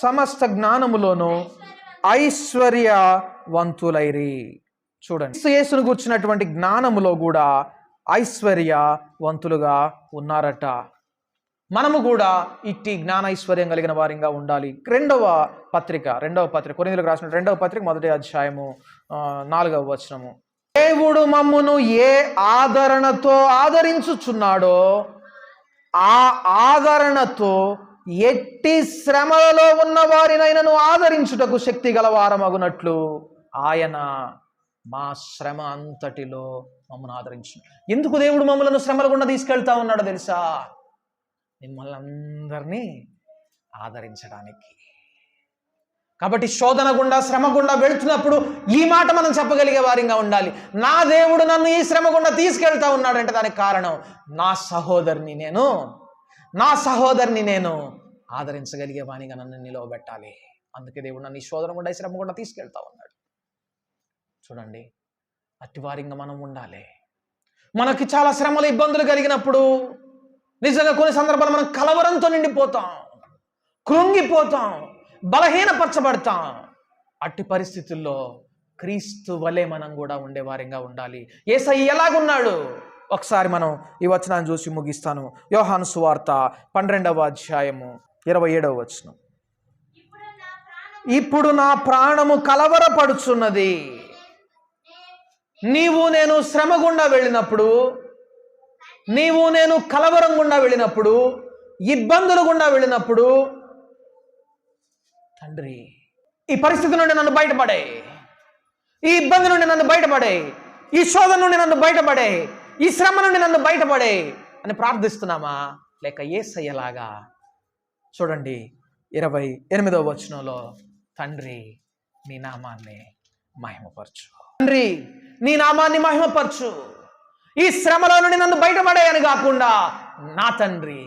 సమస్త జ్ఞానములోను ఐశ్వర్యవంతులైరి. చూడండి, యేసును గూర్చినటువంటి జ్ఞానములో కూడా ఐశ్వర్యవంతులుగా ఉన్నారట. మనము కూడా ఇట్టి జ్ఞానైశ్వర్యం కలిగిన వారిగా ఉండాలి. రెండవ పత్రిక కొరింథీయులకు రాసిన 2వ పత్రిక 1వ అధ్యాయము 4వ వచనము. దేవుడు మమ్మును ఏ ఆదరణతో ఆదరించుచున్నాడో ఆ ఆదరణతో ఎట్టి శ్రమలలో ఉన్న వారినైనను ఆదరించుటకు శక్తి గల వారమగునట్లు ఆయన మా శ్రమ అంతటిలో మమ్మల్ని ఆదరించు. ఎందుకు దేవుడు మమ్మల్ని శ్రమల గుండా తీసుకెళ్తా ఉన్నాడో తెలుసా? మిమ్మల్ని అందరినీ ఆదరించడానికి. కాబట్టి శోధన గుండా, శ్రమ గుండా వెళుతున్నప్పుడు ఈ మాట మనం చెప్పగలిగే వారిగా ఉండాలి. నా దేవుడు నన్ను ఈ శ్రమ గుండా తీసుకెళ్తా ఉన్నాడంటే దానికి కారణం నా సహోదరిని నేను ఆదరించగలిగే వానిగా నన్ను నిలవబెట్టాలి. అందుకే దేవుడు నన్ను ఈ శోధన గుండా, ఈ శ్రమ గుండా తీసుకెళ్తా ఉన్నాడు. చూడండి, అట్టివారిగా మనం ఉండాలి. మనకి చాలా శ్రమలు, ఇబ్బందులు కలిగినప్పుడు నిజంగా కొన్ని సందర్భాలు మనం కలవరంతో నిండిపోతాం, కృంగిపోతాం, బలహీనపరచబడతాం. అట్టి పరిస్థితుల్లో క్రీస్తు వలె మనం కూడా ఉండేవారిగా ఉండాలి. యేసయ్య ఎలాగున్నాడు? ఒకసారి మనం ఈ వచనాన్ని చూసి ముగిస్తాను. యోహాను సువార్త 12వ అధ్యాయము 27వ వచనం. ఇప్పుడు నా ప్రాణము కలవరపడుచున్నది. నీవు నేను శ్రమ గుండా వెళ్ళినప్పుడు, నీవు నేను కలవరం గుండా వెళ్ళినప్పుడు, ఇబ్బందులు గుండా వెళ్ళినప్పుడు, తండ్రి ఈ పరిస్థితి నుండి నన్ను బయటపడే, ఈ ఇబ్బంది నుండి నన్ను బయటపడే, ఈ శోధన నుండి నన్ను బయటపడే, ఈ శ్రమ నుండి నన్ను బయటపడే అని ప్రార్థిస్తున్నామా? లేక యేసయ్యలాగా చూడండి 28వ వచనంలో, తండ్రి నీ నామాన్ని మహిమపరచు, తండ్రి నీ నామాన్ని మహిమపరచు, ఈ శ్రమలో నుండి నన్ను బయటపడే అని కాకుండా, నా తండ్రి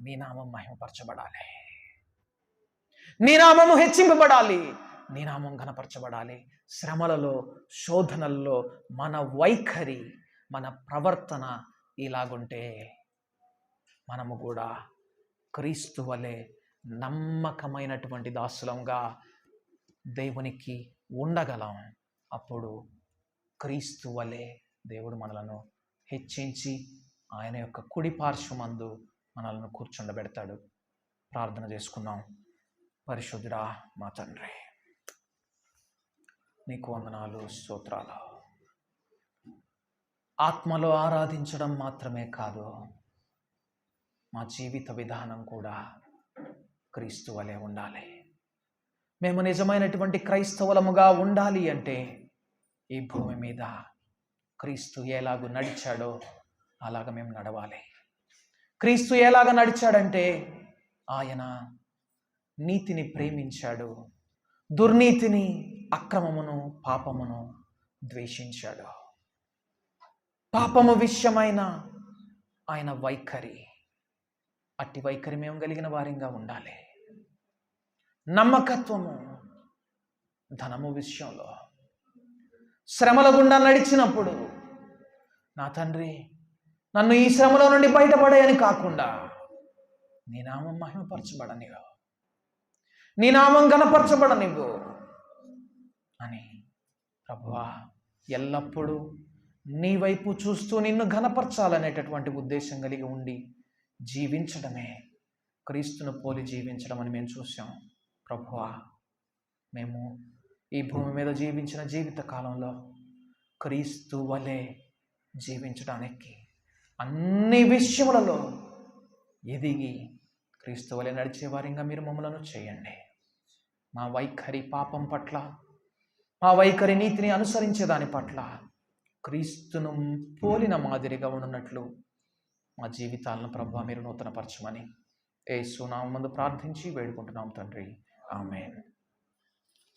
నీ నామం మహిమపరచబడాలి, నీ నామము హెచ్చింపబడాలి, నీ నామం ఘనపరచబడాలి. శ్రమలలో, శోధనల్లో మన వైఖరి, మన ప్రవర్తన ఇలాగుంటే మనము కూడా క్రీస్తు వలె నమ్మకమైనటువంటి దాసులంగా దేవునికి ఉండగలం. అప్పుడు క్రీస్తు వలె దేవుడు మనలను హెచ్చించి ఆయన యొక్క కుడి పార్శ్వమందు మనల్ని కూర్చుండబెడతాడు. ప్రార్థన చేసుకుందాం. పరిశుద్ధుడా మా తండ్రి, నీకు వందనాలు, స్తోత్రాలు. ఆత్మలో ఆరాధించడం మాత్రమే కాదు, మా జీవిత విధానం కూడా క్రీస్తు వలె ఉండాలి. మేము నిజమైనటువంటి క్రైస్తవులముగా ఉండాలి అంటే ఈ భూమి మీద క్రీస్తు ఎలాగూ నడిచాడో అలాగ మేము నడవాలి. క్రీస్తు ఎలాగ నడిచాడంటే ఆయన నీతిని ప్రేమించాడు, దుర్నీతిని, అక్రమమును, పాపమును ద్వేషించాడు. పాపము విషయమైన ఆయన వైఖరి, అట్టి వైఖరి మేము కలిగిన వారిగా ఉండాలి. నమ్మకత్వము, ధనము విషయంలో శ్రమల గుండా నడిచినప్పుడు, నా తండ్రి నన్ను ఈ శ్రమలో నుండి బయటపడేయని కాకుండా నీ నామం మహిమపరచబడనివ్వు, నీ నామం ఘనపరచబడనివ్వు అని ప్రభువా ఎల్లప్పుడూ నీ వైపు చూస్తూ నిన్ను ఘనపరచాలనేటటువంటి ఉద్దేశం కలిగి ఉండి జీవించడమే క్రీస్తును పోలి జీవించడం అని మేము చూసాం. ప్రభువా, మేము ఈ భూమి మీద జీవించిన జీవిత కాలంలో క్రీస్తు వలె జీవించడానికి అన్ని విషయములలో ఎదిగి క్రీస్తు వలె నడిచేవారిగా మీరు మమ్మలను చేయండి. మా వైఖరి పాపం పట్ల, మా వైఖరి నీతిని అనుసరించే దాని పట్ల క్రీస్తును పోలిన మాదిరిగా ఉన్నట్లు మా జీవితాలను ప్రభువా మీరు నూతనపరచమని యేసు నామమున ప్రార్థించి వేడుకుంటున్నాం తండ్రి. ఆమేన్.